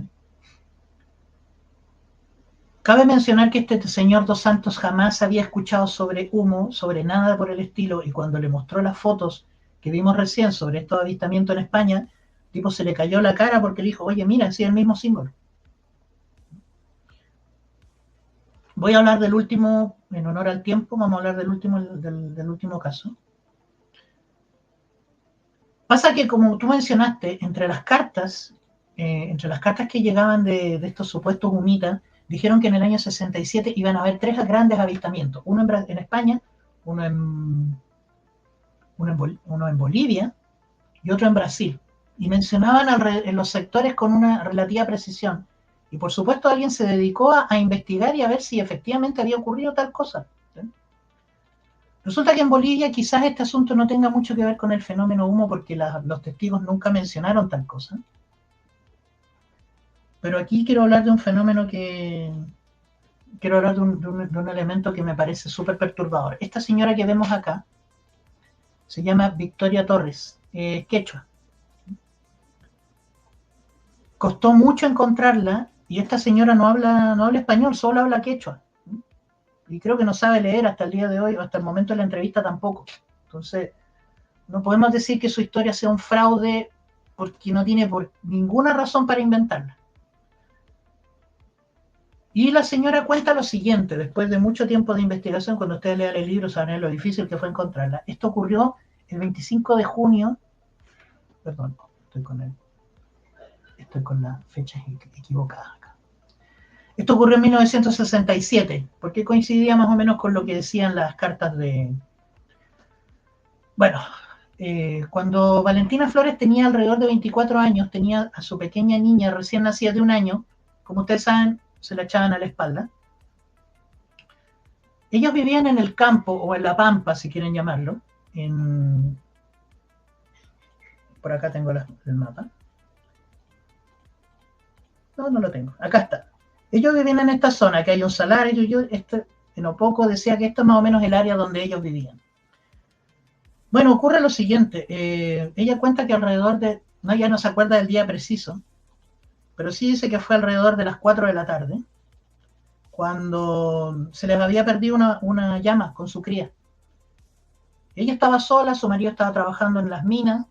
Cabe mencionar que este señor Dos Santos jamás había escuchado sobre humo, sobre nada por el estilo, y cuando le mostró las fotos que vimos recién sobre estos avistamientos en España, el tipo se le cayó la cara porque le dijo, oye, mira, sí, el mismo símbolo. Voy a hablar del último, en honor al tiempo, vamos a hablar del último caso. Pasa que, como tú mencionaste, entre las cartas que llegaban de estos supuestos humitas, dijeron que en el año 67 iban a haber 3 grandes avistamientos, uno en España, uno en Bolivia y otro en Brasil. Y mencionaban en los sectores con una relativa precisión. Y por supuesto alguien se dedicó a investigar y a ver si efectivamente había ocurrido tal cosa, ¿sí? Resulta que en Bolivia quizás este asunto no tenga mucho que ver con el fenómeno humo porque los testigos nunca mencionaron tal cosa. Pero aquí quiero hablar de un fenómeno quiero hablar de un elemento que me parece súper perturbador. Esta señora que vemos acá se llama Victoria Torres, quechua. Costó mucho encontrarla y esta señora no habla español, solo habla quechua. Y creo que no sabe leer hasta el día de hoy, o hasta el momento de la entrevista tampoco. Entonces, no podemos decir que su historia sea un fraude porque no tiene por ninguna razón para inventarla. Y la señora cuenta lo siguiente, después de mucho tiempo de investigación, cuando ustedes lean el libro sabrán lo difícil que fue encontrarla. Esto ocurrió el 25 de junio, perdón, estoy con las fechas equivocadas acá. Esto ocurrió en 1967, porque coincidía más o menos con lo que decían las cartas de... Bueno, cuando Valentina Flores tenía alrededor de 24 años, tenía a su pequeña niña recién nacida de 1 año, como ustedes saben, se la echaban a la espalda. Ellos vivían en el campo, o en la pampa, si quieren llamarlo. Por acá tengo el mapa. No lo tengo. Acá está. Ellos vivían en esta zona, que hay un salar. En Opoco decía que esto es más o menos el área donde ellos vivían. Bueno, ocurre lo siguiente. Ella cuenta que alrededor de... ya no se acuerda del día preciso, pero sí dice que fue alrededor de las 4 de la tarde, cuando se les había perdido una llama con su cría. Ella estaba sola, su marido estaba trabajando en las minas,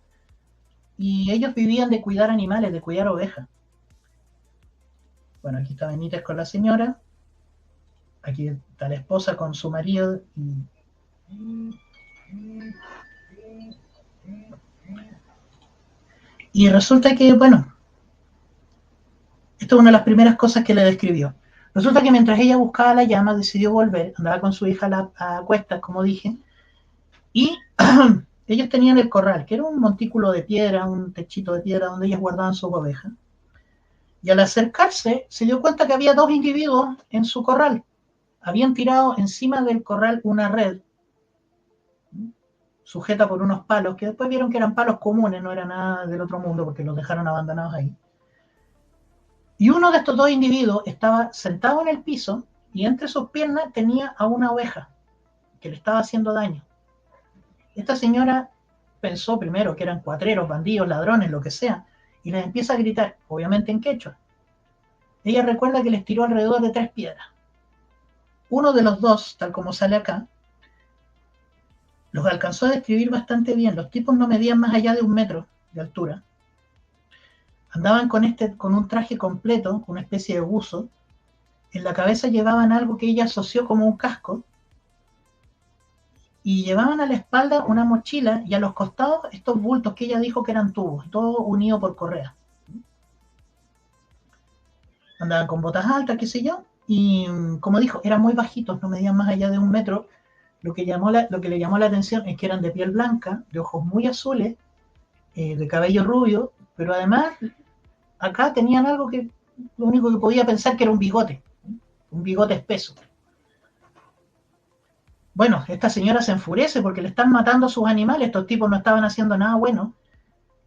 y ellos vivían de cuidar animales, de cuidar ovejas. Bueno, aquí está Benítez con la señora, aquí está la esposa con su marido, y resulta que, bueno, esto es una de las primeras cosas que le describió. Resulta que mientras ella buscaba la llama, decidió volver, andaba con su hija a cuestas, como dije, y ellos tenían el corral, que era un montículo de piedra, un techito de piedra donde ellas guardaban sus ovejas. Y al acercarse, se dio cuenta que había 2 individuos en su corral. Habían tirado encima del corral una red sujeta por unos palos, que después vieron que eran palos comunes, no era nada del otro mundo, porque los dejaron abandonados ahí. Y uno de estos 2 individuos estaba sentado en el piso y entre sus piernas tenía a una oveja que le estaba haciendo daño. Esta señora pensó primero que eran cuatreros, bandidos, ladrones, lo que sea, y les empieza a gritar, obviamente en quechua. Ella recuerda que les tiró alrededor de 3 piedras. Uno de los 2, tal como sale acá, los alcanzó a describir bastante bien. Los tipos no medían más allá de 1 metro de altura. Andaban con un traje completo, una especie de buzo. En la cabeza llevaban algo que ella asoció como un casco. Y llevaban a la espalda una mochila y a los costados estos bultos que ella dijo que eran tubos, todo unido por correa. Andaban con botas altas, qué sé yo, y como dijo, eran muy bajitos, no medían más allá de 1 metro. Lo que le llamó la atención es que eran de piel blanca, de ojos muy azules, de cabello rubio, pero además acá tenían algo que lo único que podía pensar que era un bigote espeso. Bueno, esta señora se enfurece porque le están matando a sus animales, estos tipos no estaban haciendo nada bueno,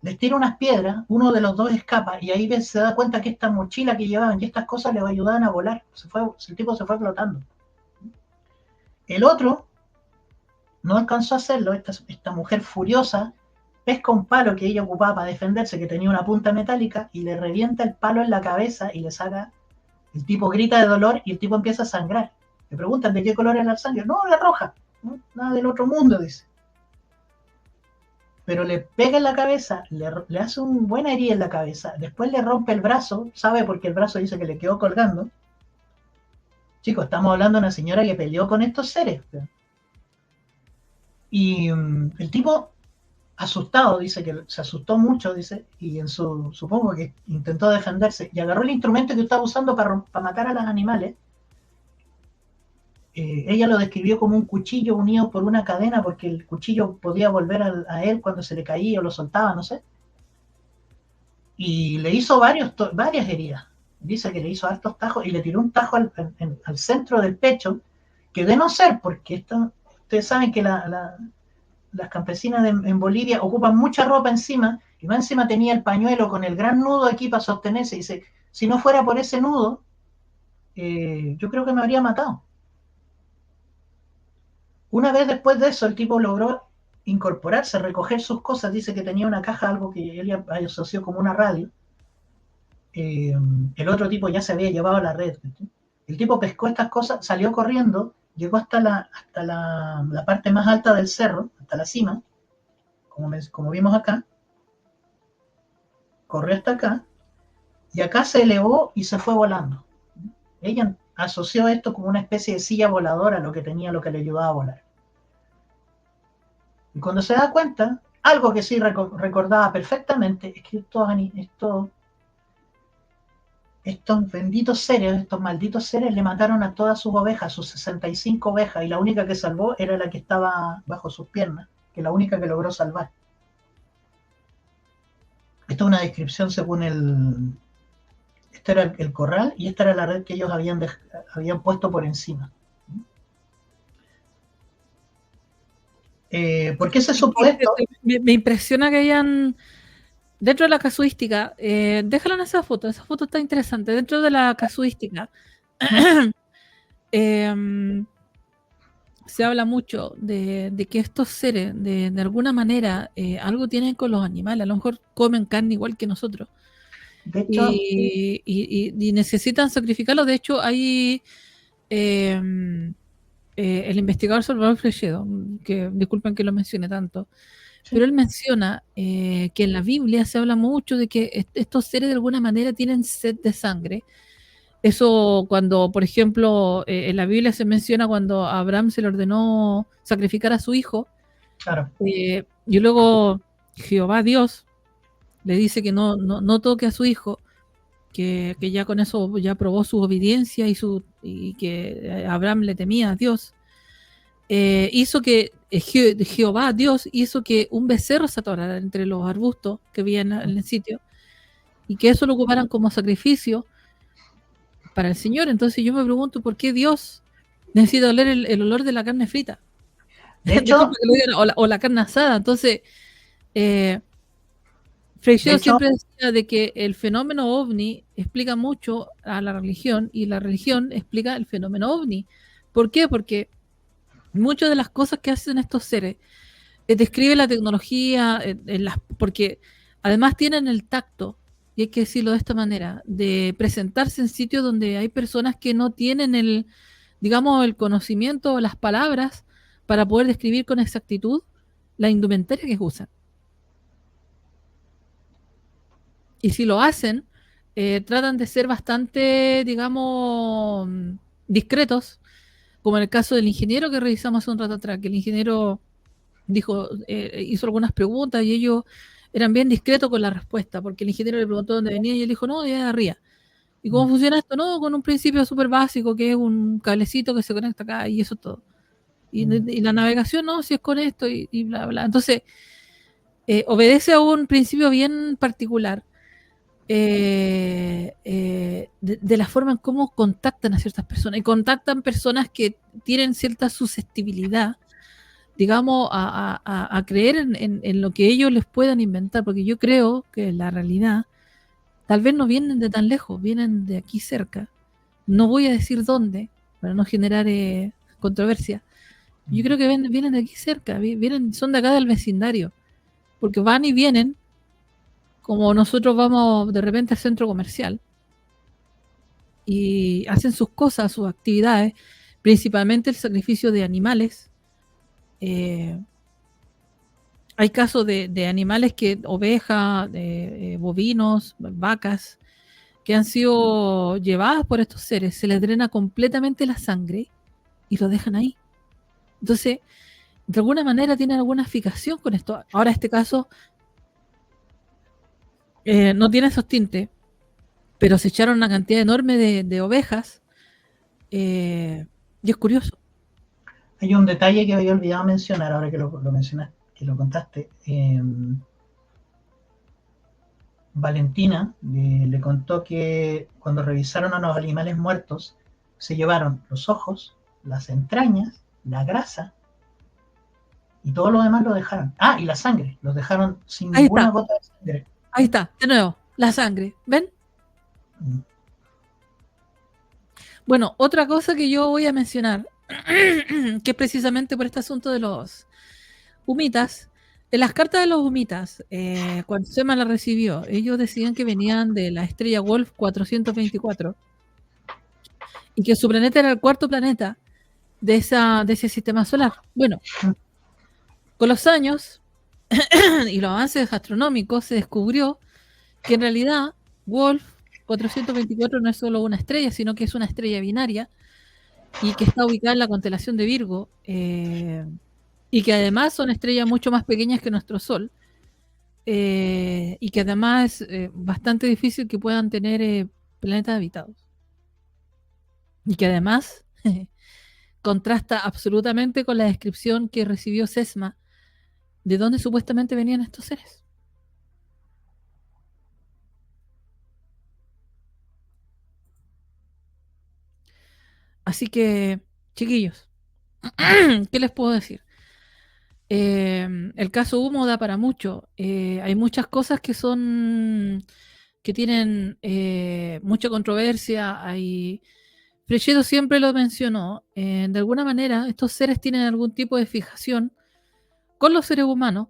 les tira unas piedras, uno de los dos escapa y ahí se da cuenta que esta mochila que llevaban y estas cosas le ayudaban a volar, el tipo se fue flotando. El otro no alcanzó a hacerlo, esta mujer furiosa pesca un palo que ella ocupaba para defenderse, que tenía una punta metálica, y le revienta el palo en la cabeza y le saca. El tipo grita de dolor y el tipo empieza a sangrar. Le preguntan de qué color es la sangre. No, la roja. No, nada del otro mundo, dice. Pero le pega en la cabeza, le hace una buena herida en la cabeza, después le rompe el brazo, ¿sabe? Porque el brazo dice que le quedó colgando. Chicos, estamos hablando de una señora que peleó con estos seres. Y el tipo, asustado, dice que se asustó mucho, dice, y supongo que intentó defenderse, y agarró el instrumento que estaba usando para matar a los animales. Ella lo describió como un cuchillo unido por una cadena, porque el cuchillo podía volver a él cuando se le caía o lo soltaba, no sé. Y le hizo varias heridas. Dice que le hizo hartos tajos y le tiró un tajo al centro del pecho, que de no ser, porque ustedes saben que las campesinas en Bolivia ocupan mucha ropa encima, y más encima tenía el pañuelo con el gran nudo aquí para sostenerse. Dice, si no fuera por ese nudo, yo creo que me habría matado. Una vez después de eso, el tipo logró incorporarse, recoger sus cosas. Dice que tenía una caja, algo que él asoció como una radio. El otro tipo ya se había llevado a la red. El tipo pescó estas cosas, salió corriendo, llegó hasta la parte más alta del cerro, hasta la cima, como vimos acá. Corrió hasta acá, y acá se elevó y se fue volando. Ella asoció esto como una especie de silla voladora, lo que le ayudaba a volar. Y cuando se da cuenta, algo que sí recordaba perfectamente, es que estos benditos seres, estos malditos seres, le mataron a todas sus ovejas, sus 65 ovejas, y la única que salvó era la que estaba bajo sus piernas, que es la única que logró salvar. Esta es una descripción según este era el corral y esta era la red que ellos habían puesto por encima. ¿Por qué se supo esto? Me impresiona que hayan, dentro de la casuística, déjala en esa foto está interesante, dentro de la casuística, se habla mucho de que estos seres, de alguna manera, algo tienen con los animales, a lo mejor comen carne igual que nosotros. De hecho, y necesitan sacrificarlo. De hecho, hay el investigador Salvador Frechedo, que disculpen que lo mencione tanto, sí, pero él menciona que en la Biblia se habla mucho de que estos seres de alguna manera tienen sed de sangre. Eso cuando, por ejemplo, en la Biblia se menciona cuando a Abraham se le ordenó sacrificar a su hijo. Claro. Y luego Jehová Dios le dice que no toque a su hijo, que ya con eso ya probó su obediencia y que Abraham le temía a Dios. Hizo que Jehová Dios hizo que un becerro se atorara entre los arbustos que había en el sitio y que eso lo ocuparan como sacrificio para el Señor. Entonces yo me pregunto por qué Dios necesita oler el olor de la carne frita. De hecho, o la carne asada. Entonces, Freixedo siempre decía de que el fenómeno ovni explica mucho a la religión y la religión explica el fenómeno ovni. ¿Por qué? Porque muchas de las cosas que hacen estos seres describe la tecnología, porque además tienen el tacto, y hay que decirlo de esta manera, de presentarse en sitios donde hay personas que no tienen el conocimiento o las palabras para poder describir con exactitud la indumentaria que usan. Y si lo hacen, tratan de ser bastante, discretos, como en el caso del ingeniero que revisamos hace un rato atrás, que el ingeniero hizo algunas preguntas y ellos eran bien discretos con la respuesta, porque el ingeniero le preguntó dónde venía y él dijo, no, de arriba. ¿Y cómo funciona esto? No, con un principio súper básico, que es un cablecito que se conecta acá y eso es todo. Y la navegación, no, si es con esto y bla, bla. Entonces, obedece a un principio bien particular. de la forma en cómo contactan a ciertas personas. Y contactan personas que tienen cierta susceptibilidad, digamos, a creer en lo que ellos les puedan inventar, porque yo creo que la realidad tal vez no vienen de tan lejos, vienen de aquí cerca. No voy a decir dónde, para no generar controversia. Yo creo que vienen de aquí cerca, vienen, son de acá del vecindario, porque van y vienen como nosotros vamos de repente al centro comercial y hacen sus cosas, sus actividades, principalmente el sacrificio de animales. Eh, Hay casos de animales que, ovejas, bovinos, vacas, que han sido llevadas por estos seres, se les drena completamente la sangre y lo dejan ahí. Entonces, de alguna manera tienen alguna fijación con esto. Ahora, este caso no tiene esos tintes, pero se echaron una cantidad enorme de ovejas y es curioso. Hay un detalle que había olvidado mencionar, ahora que lo mencionaste, que lo contaste. Valentina le contó que cuando revisaron a los animales muertos, se llevaron los ojos, las entrañas, la grasa y todo lo demás lo dejaron. Ah, y la sangre, los dejaron sin Ahí ninguna está, gota de sangre. ahí está, de nuevo, la sangre. ¿Ven? Mm. Bueno, otra cosa que yo voy a mencionar, que es precisamente por este asunto de los humitas, en las cartas de los humitas, cuando Sema la recibió, ellos decían que venían de la estrella Wolf 424 y que su planeta era el cuarto planeta de ese sistema solar. Bueno, con los años y los avances astronómicos se descubrió que en realidad Wolf 424 no es solo una estrella, sino que es una estrella binaria y que está ubicada en la constelación de Virgo, y que además son estrellas mucho más pequeñas que nuestro Sol, y que además es bastante difícil que puedan tener planetas habitados. Y que además contrasta absolutamente con la descripción que recibió Sesma de dónde supuestamente venían estos seres. Así que, chiquillos, ¿qué les puedo decir? El caso Humo da para mucho. Hay muchas cosas que tienen mucha controversia. Frechedo siempre lo mencionó. De alguna manera, estos seres tienen algún tipo de fijación con los seres humanos,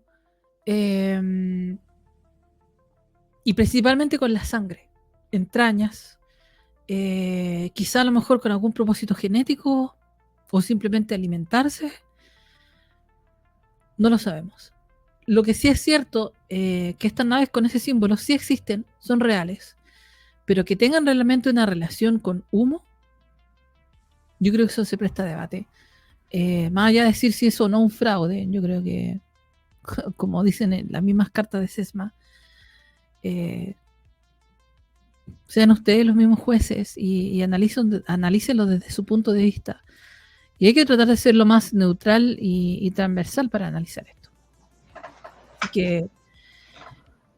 eh, y principalmente con la sangre, entrañas, quizá a lo mejor con algún propósito genético o simplemente alimentarse. No lo sabemos. Lo que sí es cierto, que estas naves con ese símbolo sí existen, son reales, pero que tengan realmente una relación con humo, yo creo que eso se presta a debate. Más allá de decir si es o no un fraude, yo creo que, como dicen en las mismas cartas de Sesma, sean ustedes los mismos jueces y analícenlo desde su punto de vista. Y hay que tratar de ser lo más neutral y transversal para analizar esto. Así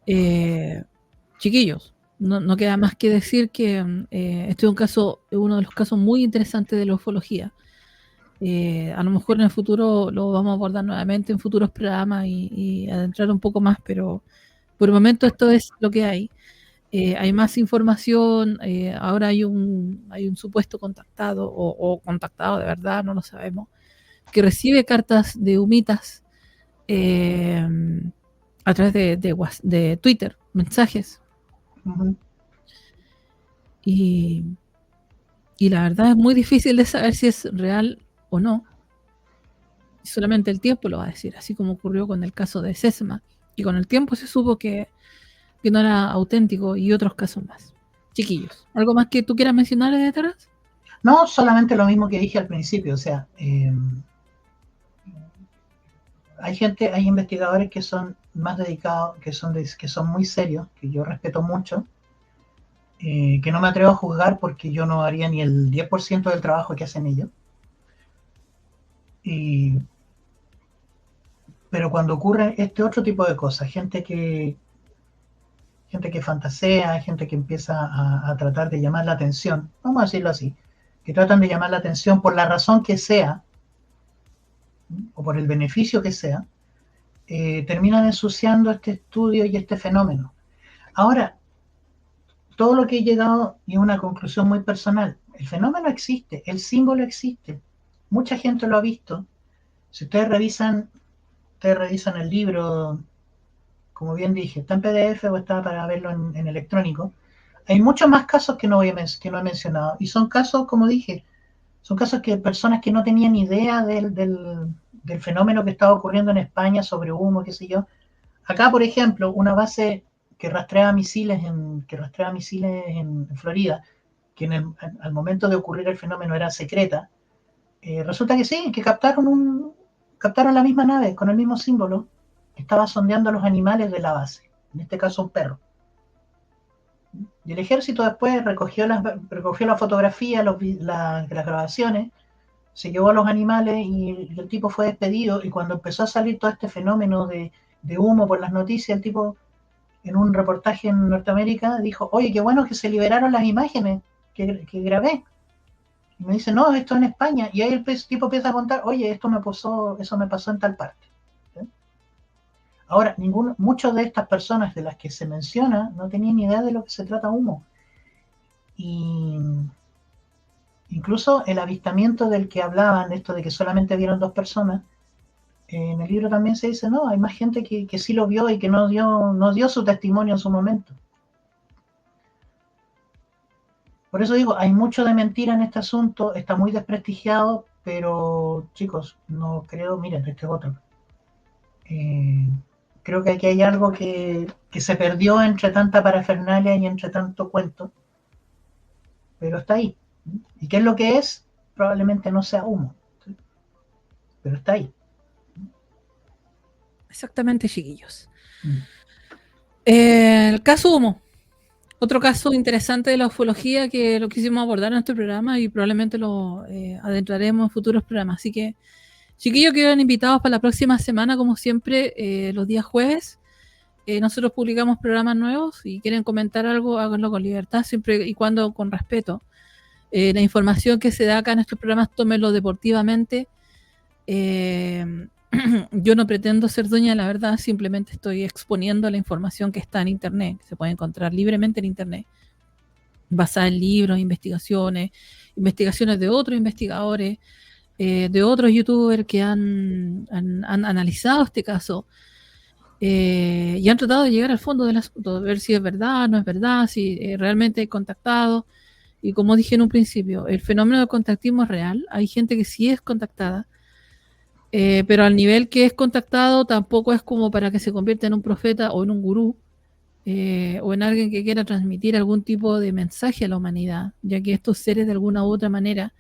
que, chiquillos, no queda más que decir que este es un caso, uno de los casos muy interesantes de la ufología. A lo mejor en el futuro lo vamos a abordar nuevamente en futuros programas y adentrar un poco más, pero por el momento esto es lo que hay. Hay más información, ahora hay un supuesto contactado o contactado de verdad, no lo sabemos, que recibe cartas de humitas eh, a través de Twitter, mensajes. Ujú. Y, y la verdad es muy difícil de saber si es real o no. Solamente el tiempo lo va a decir, así como ocurrió con el caso de Sesma. Y con el tiempo se supo que no era auténtico y otros casos más. Chiquillos, ¿algo más que tú quieras mencionar de Taras? No, solamente lo mismo que dije al principio, o sea, hay investigadores que son más dedicados, que son muy serios, que yo respeto mucho, que no me atrevo a juzgar porque yo no haría ni el 10% del trabajo que hacen ellos. Y, pero cuando ocurre este otro tipo de cosas, gente que fantasea, gente que empieza a tratar de llamar la atención, vamos a decirlo así, que tratan de llamar la atención por la razón que sea, o por el beneficio que sea, terminan ensuciando este estudio y este fenómeno. Ahora, todo lo que he llegado es una conclusión muy personal. El fenómeno existe, el símbolo existe, mucha gente lo ha visto. Si ustedes revisan el libro, como bien dije, está en PDF o está para verlo en electrónico. Hay muchos más casos que no he mencionado, y son casos, como dije, son casos que personas que no tenían idea del fenómeno que estaba ocurriendo en España sobre humo, qué sé yo. Acá, por ejemplo, una base que rastrea misiles en Florida, que al momento de ocurrir el fenómeno era secreta, resulta que sí, que captaron la misma nave con el mismo símbolo que estaba sondeando a los animales de la base, en este caso un perro. Y el ejército después recogió la fotografía, las grabaciones, se llevó a los animales y el tipo fue despedido. Y cuando empezó a salir todo este fenómeno de humo por las noticias, el tipo en un reportaje en Norteamérica dijo: oye, qué bueno que se liberaron las imágenes que grabé. Y me dice: no, esto en España. Y ahí el tipo empieza a contar: oye, eso me pasó en tal parte. ¿Sí? Ahora, muchas de estas personas de las que se menciona no tenían ni idea de lo que se trata humo. Y incluso el avistamiento del que hablaban, esto de que solamente vieron 2 personas, en el libro también se dice: no, hay más gente que sí lo vio y que no dio su testimonio en su momento. Por eso digo, hay mucho de mentira en este asunto, está muy desprestigiado, pero chicos, no creo, miren, este es otro. Creo que aquí hay algo que se perdió entre tanta parafernalia y entre tanto cuento, pero está ahí. ¿Y qué es lo que es? Probablemente no sea humo, ¿sí? Pero está ahí. Exactamente, chiquillos. El caso humo. Otro caso interesante de la ufología que lo quisimos abordar en este programa y probablemente lo adentraremos en futuros programas. Así que, chiquillos, quedan invitados para la próxima semana, como siempre, los días jueves. Nosotros publicamos programas nuevos y quieren comentar algo, háganlo con libertad, siempre y cuando con respeto. La información que se da acá en estos programas, tómenlo deportivamente. Yo no pretendo ser dueña de la verdad, simplemente estoy exponiendo la información que está en internet, que se puede encontrar libremente en internet, basada en libros, investigaciones de otros investigadores, de otros youtubers que han analizado este caso y han tratado de llegar al fondo del asunto, de ver si es verdad, no es verdad, si realmente hay contactado. Y como dije en un principio, el fenómeno del contactismo es real, hay gente que sí es contactada, pero al nivel que es contactado tampoco es como para que se convierta en un profeta o en un gurú, o en alguien que quiera transmitir algún tipo de mensaje a la humanidad, ya que estos seres de alguna u otra manera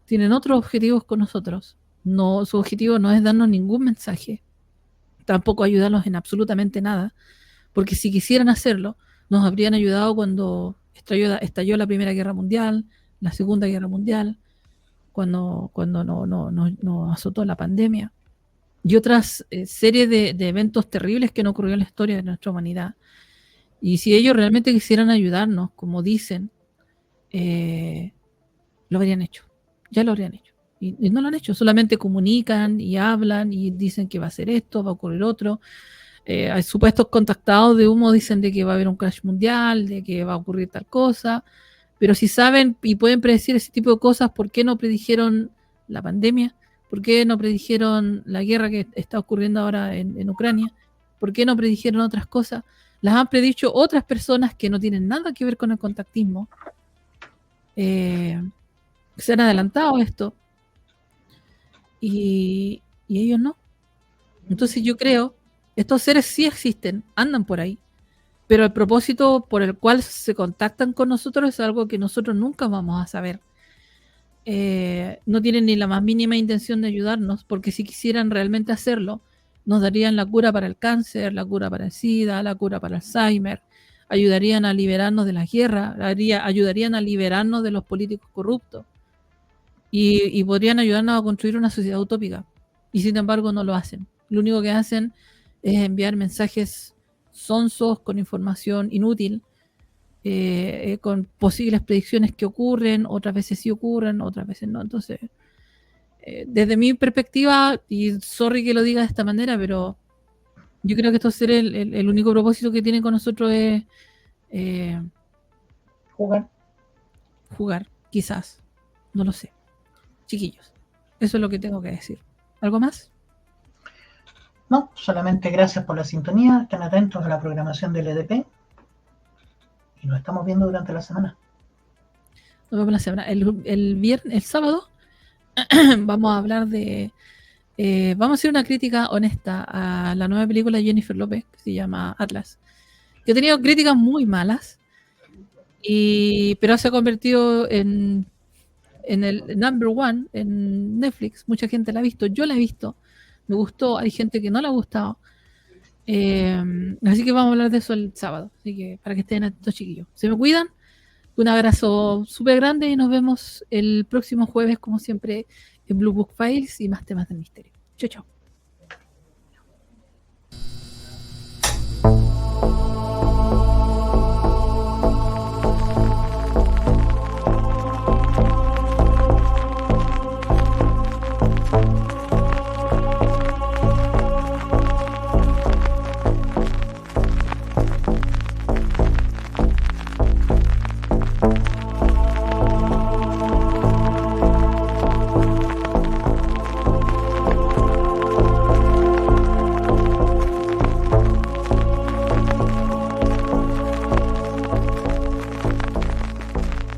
tienen otros objetivos con nosotros. No, su objetivo no es darnos ningún mensaje, tampoco ayudarnos en absolutamente nada, porque si quisieran hacerlo, nos habrían ayudado cuando estalló la Primera Guerra Mundial, la Segunda Guerra Mundial, cuando no azotó la pandemia y otras series de eventos terribles que no ocurrió en la historia de nuestra humanidad. Y si ellos realmente quisieran ayudarnos, como dicen, lo habrían hecho, ya lo habrían hecho. Y no lo han hecho, solamente comunican y hablan y dicen que va a ser esto, va a ocurrir otro. Hay supuestos contactados de humo dicen de que va a haber un crash mundial, de que va a ocurrir tal cosa, pero si saben y pueden predecir ese tipo de cosas, ¿por qué no predijeron la pandemia? ¿Por qué no predijeron la guerra que está ocurriendo ahora en Ucrania? ¿Por qué no predijeron otras cosas? Las han predicho otras personas que no tienen nada que ver con el contactismo. Se han adelantado esto y ellos no. Entonces yo creo, estos seres sí existen, andan por ahí, pero el propósito por el cual se contactan con nosotros es algo que nosotros nunca vamos a saber. No tienen ni la más mínima intención de ayudarnos, porque si quisieran realmente hacerlo, nos darían la cura para el cáncer, la cura para el SIDA, la cura para el Alzheimer, ayudarían a liberarnos de la guerra, ayudarían a liberarnos de los políticos corruptos y podrían ayudarnos a construir una sociedad utópica. Y sin embargo no lo hacen. Lo único que hacen es enviar mensajes sonsos, con información inútil, con posibles predicciones que ocurren, otras veces sí ocurren, otras veces no. Entonces, desde mi perspectiva, y sorry que lo diga de esta manera, pero yo creo que estos seres, el único propósito que tienen con nosotros es jugar, quizás, no lo sé. Chiquillos, eso es lo que tengo que decir. ¿Algo más? No, solamente gracias por la sintonía, estén atentos a la programación del EDP y nos estamos viendo durante la semana. Nos vemos la semana. El sábado vamos a hablar de... vamos a hacer una crítica honesta a la nueva película de Jennifer López, que se llama Atlas, que ha tenido críticas muy malas, pero se ha convertido en el number one en Netflix. Mucha gente la ha visto, yo la he visto, me gustó, hay gente que no le ha gustado. Así que vamos a hablar de eso el sábado, así que para que estén atentos, chiquillos. Se me cuidan, un abrazo súper grande y nos vemos el próximo jueves, como siempre, en Blue Book Files y más temas del misterio. Chao, chao.